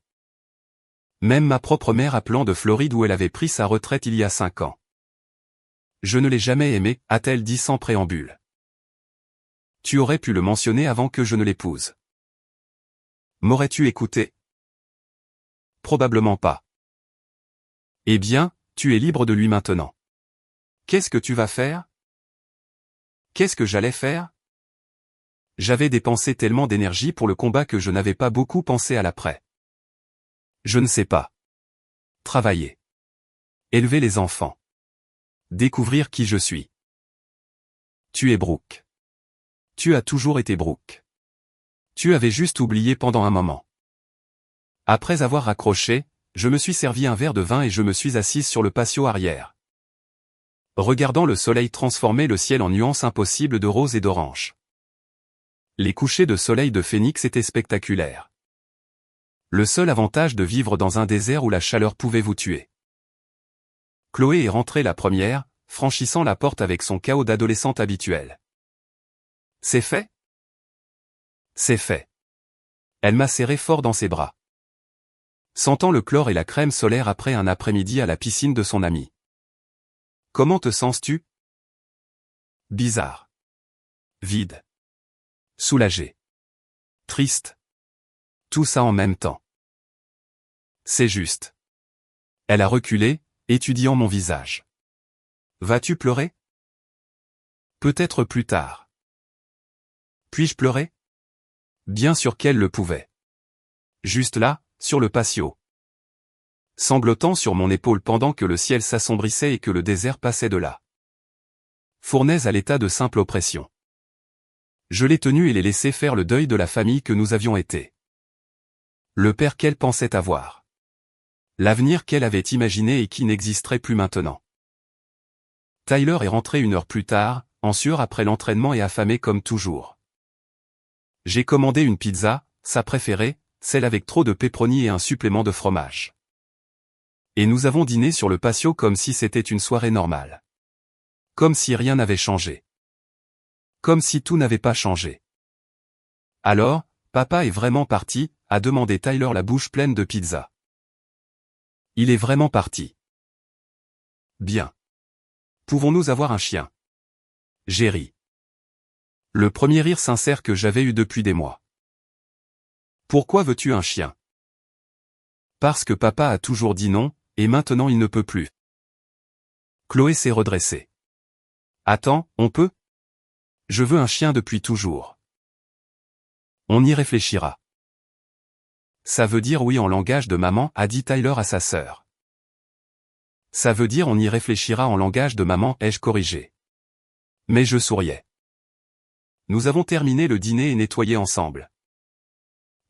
S1: Même ma propre mère appelant de Floride où elle avait pris sa retraite il y a 5 ans. Je ne l'ai jamais aimé, a-t-elle dit sans préambule. Tu aurais pu le mentionner avant que je ne l'épouse. M'aurais-tu écouté? Probablement pas. Eh bien, tu es libre de lui maintenant. Qu'est-ce que tu vas faire? Qu'est-ce que j'allais faire? J'avais dépensé tellement d'énergie pour le combat que je n'avais pas beaucoup pensé à l'après. Je ne sais pas. Travailler. Élever les enfants. Découvrir qui je suis. Tu es Brooke. Tu as toujours été Brooke. Tu avais juste oublié pendant un moment. Après avoir raccroché, je me suis servi un verre de vin et je me suis assise sur le patio arrière. Regardant le soleil transformer le ciel en nuances impossibles de rose et d'orange. Les couchers de soleil de Phoenix étaient spectaculaires. Le seul avantage de vivre dans un désert où la chaleur pouvait vous tuer. Chloé est rentrée la première, franchissant la porte avec son chaos d'adolescente habituel. C'est fait? C'est fait. Elle m'a serré fort dans ses bras. Sentant le chlore et la crème solaire après un après-midi à la piscine de son ami. Comment te sens-tu? Bizarre. Vide. Soulagé. Triste. Tout ça en même temps. C'est juste. Elle a reculé, étudiant mon visage. Vas-tu pleurer? Peut-être plus tard. Puis-je pleurer? Bien sûr qu'elle le pouvait. Juste là, sur le patio. Sanglotant sur mon épaule pendant que le ciel s'assombrissait et que le désert passait de là. Fournaise à l'état de simple oppression. Je l'ai tenue et l'ai laissé faire le deuil de la famille que nous avions été. Le père qu'elle pensait avoir. L'avenir qu'elle avait imaginé et qui n'existerait plus maintenant. Tyler est rentré 1 heure plus tard, en sueur après l'entraînement et affamé comme toujours. J'ai commandé une pizza, sa préférée, celle avec trop de pepperoni et un supplément de fromage. Et nous avons dîné sur le patio comme si c'était une soirée normale. Comme si rien n'avait changé. Comme si tout n'avait pas changé. Alors, papa est vraiment parti, a demandé Tyler la bouche pleine de pizza. Il est vraiment parti. Bien. Pouvons-nous avoir un chien? J'ai ri. Le premier rire sincère que j'avais eu depuis des mois. Pourquoi veux-tu un chien? Parce que papa a toujours dit non, et maintenant il ne peut plus. Chloé s'est redressée. Attends, on peut? Je veux un chien depuis toujours. On y réfléchira. Ça veut dire oui en langage de maman, a dit Tyler à sa sœur. Ça veut dire on y réfléchira en langage de maman, ai-je corrigé. Mais je souriais. Nous avons terminé le dîner et nettoyé ensemble.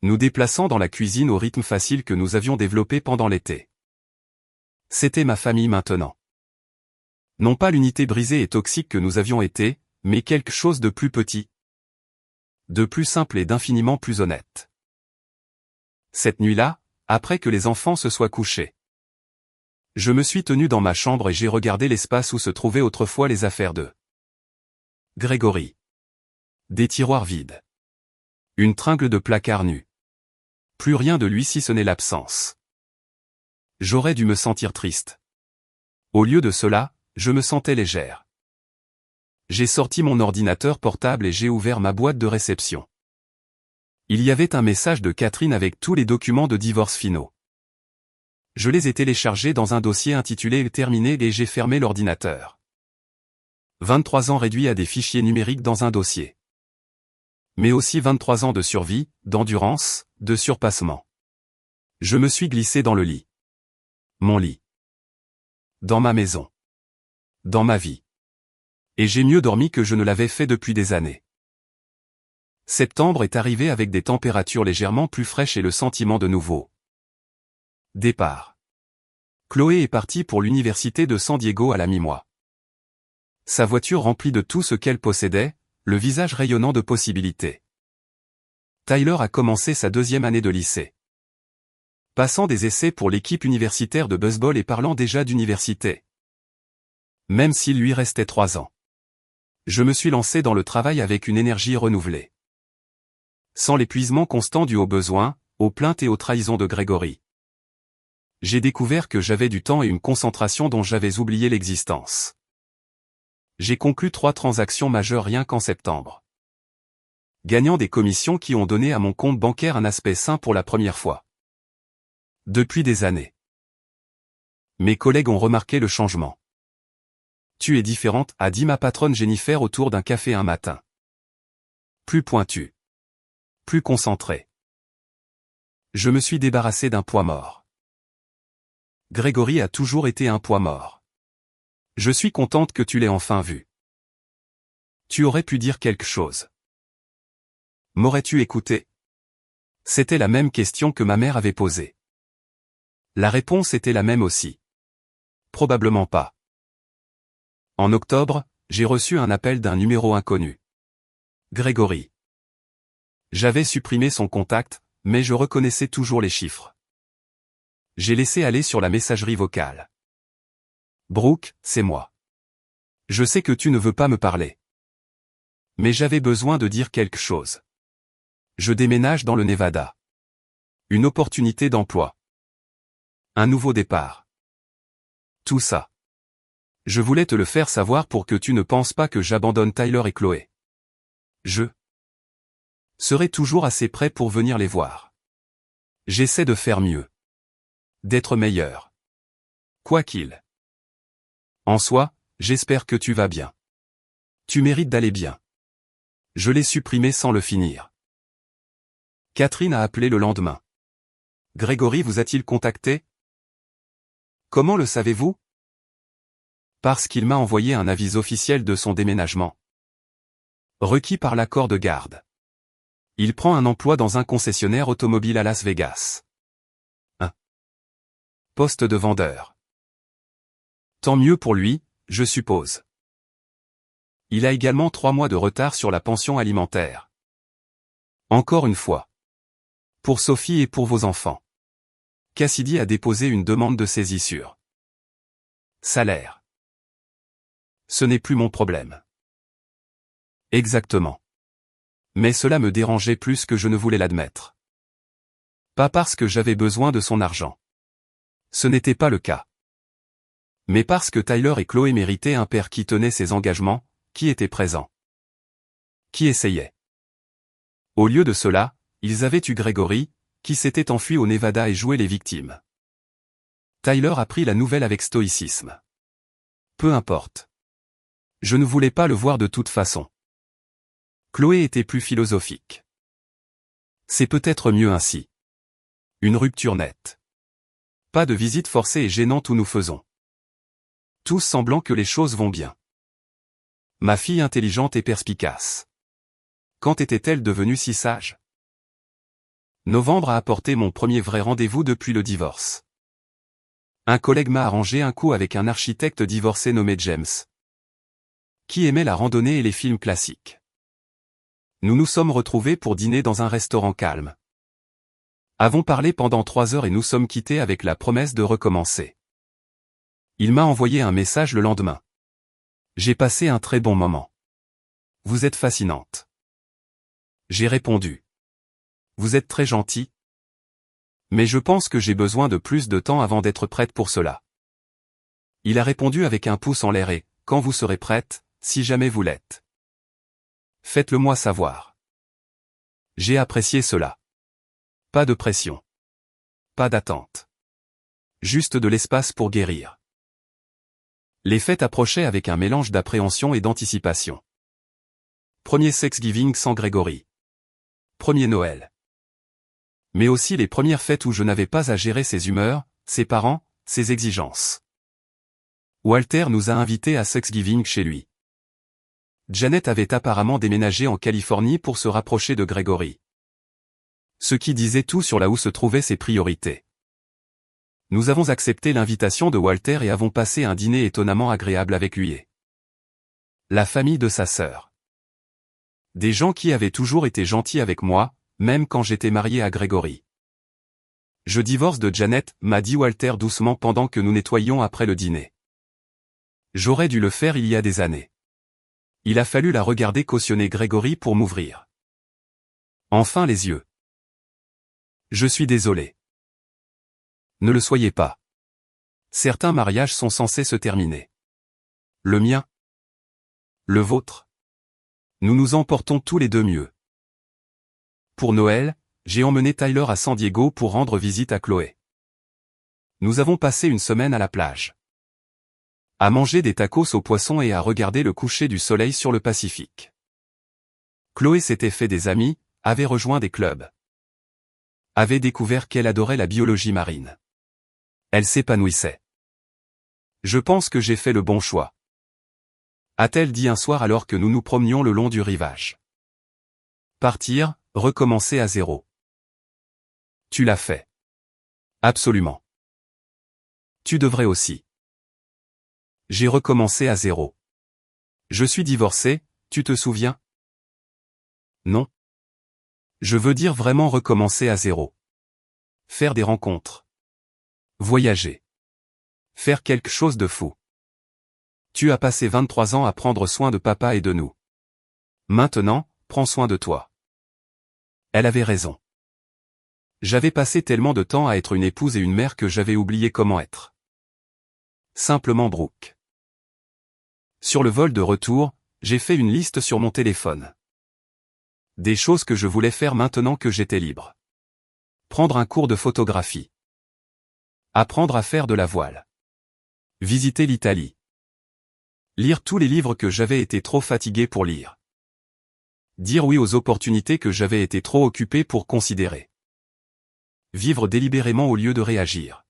S1: Nous déplaçant dans la cuisine au rythme facile que nous avions développé pendant l'été. C'était ma famille maintenant. Non pas l'unité brisée et toxique que nous avions été, mais quelque chose de plus petit. De plus simple et d'infiniment plus honnête. Cette nuit-là, après que les enfants se soient couchés. Je me suis tenu dans ma chambre et j'ai regardé l'espace où se trouvaient autrefois les affaires de Grégory. Des tiroirs vides. Une tringle de placard nu. Plus rien de lui si ce n'est l'absence. J'aurais dû me sentir triste. Au lieu de cela, je me sentais légère. J'ai sorti mon ordinateur portable et j'ai ouvert ma boîte de réception. Il y avait un message de Catherine avec tous les documents de divorce finaux. Je les ai téléchargés dans un dossier intitulé « Terminé » et j'ai fermé l'ordinateur. 23 ans réduits à des fichiers numériques dans un dossier. Mais aussi 23 ans de survie, d'endurance, de surpassement. Je me suis glissé dans le lit. Mon lit. Dans ma maison. Dans ma vie. Et j'ai mieux dormi que je ne l'avais fait depuis des années. Septembre est arrivé avec des températures légèrement plus fraîches et le sentiment de nouveau départ. Chloé est partie pour l'université de San Diego à la mi-mois. Sa voiture remplie de tout ce qu'elle possédait, le visage rayonnant de possibilités. Tyler a commencé sa 2e année de lycée. Passant des essais pour l'équipe universitaire de baseball et parlant déjà d'université. Même s'il lui restait 3 ans. Je me suis lancé dans le travail avec une énergie renouvelée. Sans l'épuisement constant dû aux besoins, aux plaintes et aux trahisons de Grégory. J'ai découvert que j'avais du temps et une concentration dont j'avais oublié l'existence. J'ai conclu 3 transactions majeures rien qu'en septembre. Gagnant des commissions qui ont donné à mon compte bancaire un aspect sain pour la première fois. Depuis des années. Mes collègues ont remarqué le changement. Tu es différente, a dit ma patronne Jennifer autour d'un café un matin. Plus pointue. Plus concentrée. Je me suis débarrassé d'un poids mort. Grégory a toujours été un poids mort. Je suis contente que tu l'aies enfin vu. Tu aurais pu dire quelque chose. M'aurais-tu écouté? C'était la même question que ma mère avait posée. La réponse était la même aussi. Probablement pas. En octobre, j'ai reçu un appel d'un numéro inconnu. Grégory. J'avais supprimé son contact, mais je reconnaissais toujours les chiffres. J'ai laissé aller sur la messagerie vocale. Brooke, c'est moi. Je sais que tu ne veux pas me parler. Mais j'avais besoin de dire quelque chose. Je déménage dans le Nevada. Une opportunité d'emploi. Un nouveau départ. Tout ça. Je voulais te le faire savoir pour que tu ne penses pas que j'abandonne Tyler et Chloé. Je serai toujours assez prêt pour venir les voir. J'essaie de faire mieux. D'être meilleur. Quoi qu'il en soit, j'espère que tu vas bien. Tu mérites d'aller bien. Je l'ai supprimé sans le finir. Catherine a appelé le lendemain. Grégory vous a-t-il contacté? Comment le savez-vous? Parce qu'il m'a envoyé un avis officiel de son déménagement. Requis par l'accord de garde. Il prend un emploi dans un concessionnaire automobile à Las Vegas. Poste de vendeur. Tant mieux pour lui, je suppose. Il a également 3 mois de retard sur la pension alimentaire. Encore une fois. Pour Sophie et pour vos enfants. Cassidy a déposé une demande de saisie sur salaire. Ce n'est plus mon problème. Exactement. Mais cela me dérangeait plus que je ne voulais l'admettre. Pas parce que j'avais besoin de son argent. Ce n'était pas le cas. Mais parce que Tyler et Chloé méritaient un père qui tenait ses engagements, qui était présent. Qui essayait. Au lieu de cela, ils avaient eu Gregory, qui s'était enfui au Nevada et joué les victimes. Tyler a pris la nouvelle avec stoïcisme. Peu importe. Je ne voulais pas le voir de toute façon. Chloé était plus philosophique. C'est peut-être mieux ainsi. Une rupture nette. Pas de visite forcée et gênante où nous faisons. Tous semblant que les choses vont bien. Ma fille intelligente et perspicace. Quand était-elle devenue si sage? Novembre a apporté mon premier vrai rendez-vous depuis le divorce. Un collègue m'a arrangé un coup avec un architecte divorcé nommé James, qui aimait la randonnée et les films classiques. Nous nous sommes retrouvés pour dîner dans un restaurant calme. Avons parlé pendant 3 heures et nous sommes quittés avec la promesse de recommencer. Il m'a envoyé un message le lendemain. J'ai passé un très bon moment. Vous êtes fascinante. J'ai répondu. Vous êtes très gentil. Mais je pense que j'ai besoin de plus de temps avant d'être prête pour cela. Il a répondu avec un pouce en l'air et, quand vous serez prête, si jamais vous l'êtes. Faites-le moi savoir. J'ai apprécié cela. Pas de pression. Pas d'attente. Juste de l'espace pour guérir. Les fêtes approchaient avec un mélange d'appréhension et d'anticipation. Premier Thanksgiving sans Gregory. Premier Noël. Mais aussi les premières fêtes où je n'avais pas à gérer ses humeurs, ses parents, ses exigences. Walter nous a invités à Thanksgiving chez lui. Janet avait apparemment déménagé en Californie pour se rapprocher de Gregory. Ce qui disait tout sur là où se trouvaient ses priorités. Nous avons accepté l'invitation de Walter et avons passé un dîner étonnamment agréable avec lui et la famille de sa sœur. Des gens qui avaient toujours été gentils avec moi, même quand j'étais marié à Gregory. Je divorce de Janet, m'a dit Walter doucement pendant que nous nettoyions après le dîner. J'aurais dû le faire il y a des années. Il a fallu la regarder cautionner Gregory pour m'ouvrir. Enfin les yeux. Je suis désolé. Ne le soyez pas. Certains mariages sont censés se terminer. Le mien? Le vôtre? Nous nous en portons tous les deux mieux. Pour Noël, j'ai emmené Tyler à San Diego pour rendre visite à Chloé. Nous avons passé une semaine à la plage. À manger des tacos au poisson et à regarder le coucher du soleil sur le Pacifique. Chloé s'était fait des amis, avait rejoint des clubs. Avait découvert qu'elle adorait la biologie marine. Elle s'épanouissait. Je pense que j'ai fait le bon choix. A-t-elle dit un soir alors que nous nous promenions le long du rivage. Partir, recommencer à zéro. Tu l'as fait. Absolument. Tu devrais aussi. J'ai recommencé à zéro. Je suis divorcé, tu te souviens? Non. Je veux dire vraiment recommencer à zéro. Faire des rencontres. Voyager. Faire quelque chose de fou. Tu as passé 23 ans à prendre soin de papa et de nous. Maintenant, prends soin de toi. Elle avait raison. J'avais passé tellement de temps à être une épouse et une mère que j'avais oublié comment être. Simplement Brooke. Sur le vol de retour, j'ai fait une liste sur mon téléphone. Des choses que je voulais faire maintenant que j'étais libre. Prendre un cours de photographie. Apprendre à faire de la voile. Visiter l'Italie. Lire tous les livres que j'avais été trop fatigué pour lire. Dire oui aux opportunités que j'avais été trop occupé pour considérer. Vivre délibérément au lieu de réagir.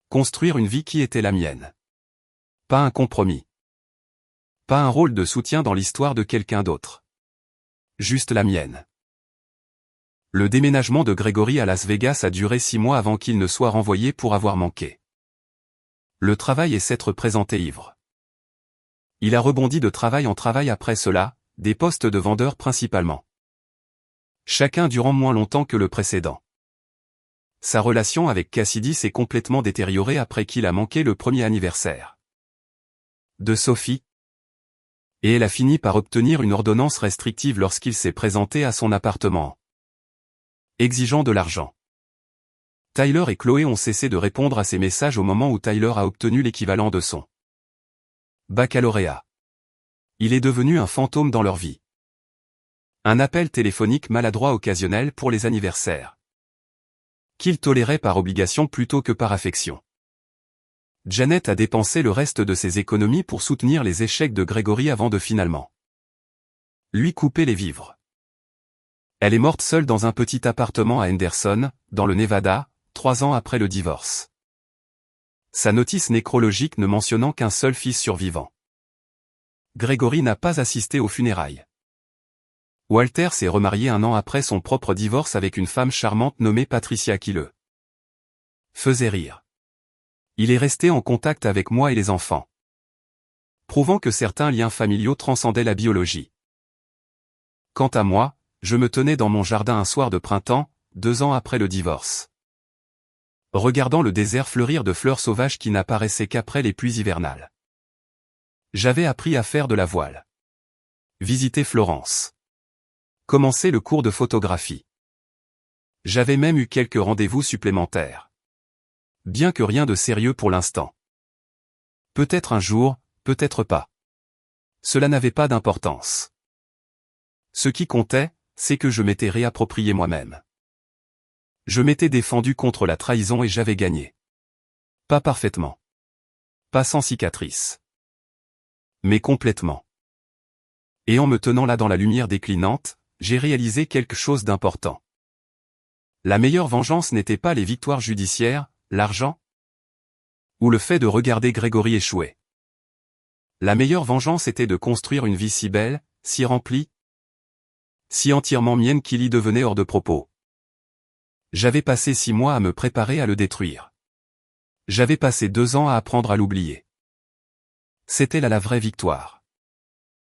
S1: Construire une vie qui était la mienne. Pas un compromis. Pas un rôle de soutien dans l'histoire de quelqu'un d'autre. Juste la mienne. Le déménagement de Gregory à Las Vegas a duré 6 mois avant qu'il ne soit renvoyé pour avoir manqué. Le travail et s'être présenté ivre. Il a rebondi de travail en travail après cela, des postes de vendeur principalement. Chacun durant moins longtemps que le précédent. Sa relation avec Cassidy s'est complètement détériorée après qu'il a manqué le premier anniversaire de Sophie. Et elle a fini par obtenir une ordonnance restrictive lorsqu'il s'est présenté à son appartement, exigeant de l'argent. Tyler et Chloé ont cessé de répondre à ses messages au moment où Tyler a obtenu l'équivalent de son baccalauréat. Il est devenu un fantôme dans leur vie. Un appel téléphonique maladroit occasionnel pour les anniversaires, qu'il tolérait par obligation plutôt que par affection. Janet a dépensé le reste de ses économies pour soutenir les échecs de Gregory avant de finalement lui couper les vivres. Elle est morte seule dans un petit appartement à Henderson, dans le Nevada, 3 ans après le divorce. Sa notice nécrologique ne mentionnant qu'un seul fils survivant. Gregory n'a pas assisté aux funérailles. Walter s'est remarié 1 an après son propre divorce avec une femme charmante nommée Patricia qui le faisait rire. Il est resté en contact avec moi et les enfants, prouvant que certains liens familiaux transcendaient la biologie. Quant à moi, je me tenais dans mon jardin un soir de printemps, 2 ans après le divorce, regardant le désert fleurir de fleurs sauvages qui n'apparaissaient qu'après les pluies hivernales. J'avais appris à faire de la voile, visité Florence, commencé le cours de photographie. J'avais même eu quelques rendez-vous supplémentaires. Bien que rien de sérieux pour l'instant. Peut-être un jour, peut-être pas. Cela n'avait pas d'importance. Ce qui comptait, c'est que je m'étais réapproprié moi-même. Je m'étais défendu contre la trahison et j'avais gagné. Pas parfaitement. Pas sans cicatrice. Mais complètement. Et en me tenant là dans la lumière déclinante, j'ai réalisé quelque chose d'important. La meilleure vengeance n'était pas les victoires judiciaires, l'argent, ou le fait de regarder Gregory échouer. La meilleure vengeance était de construire une vie si belle, si remplie, si entièrement mienne qu'il y devenait hors de propos. J'avais passé 6 mois à me préparer à le détruire. J'avais passé 2 ans à apprendre à l'oublier. C'était là la vraie victoire.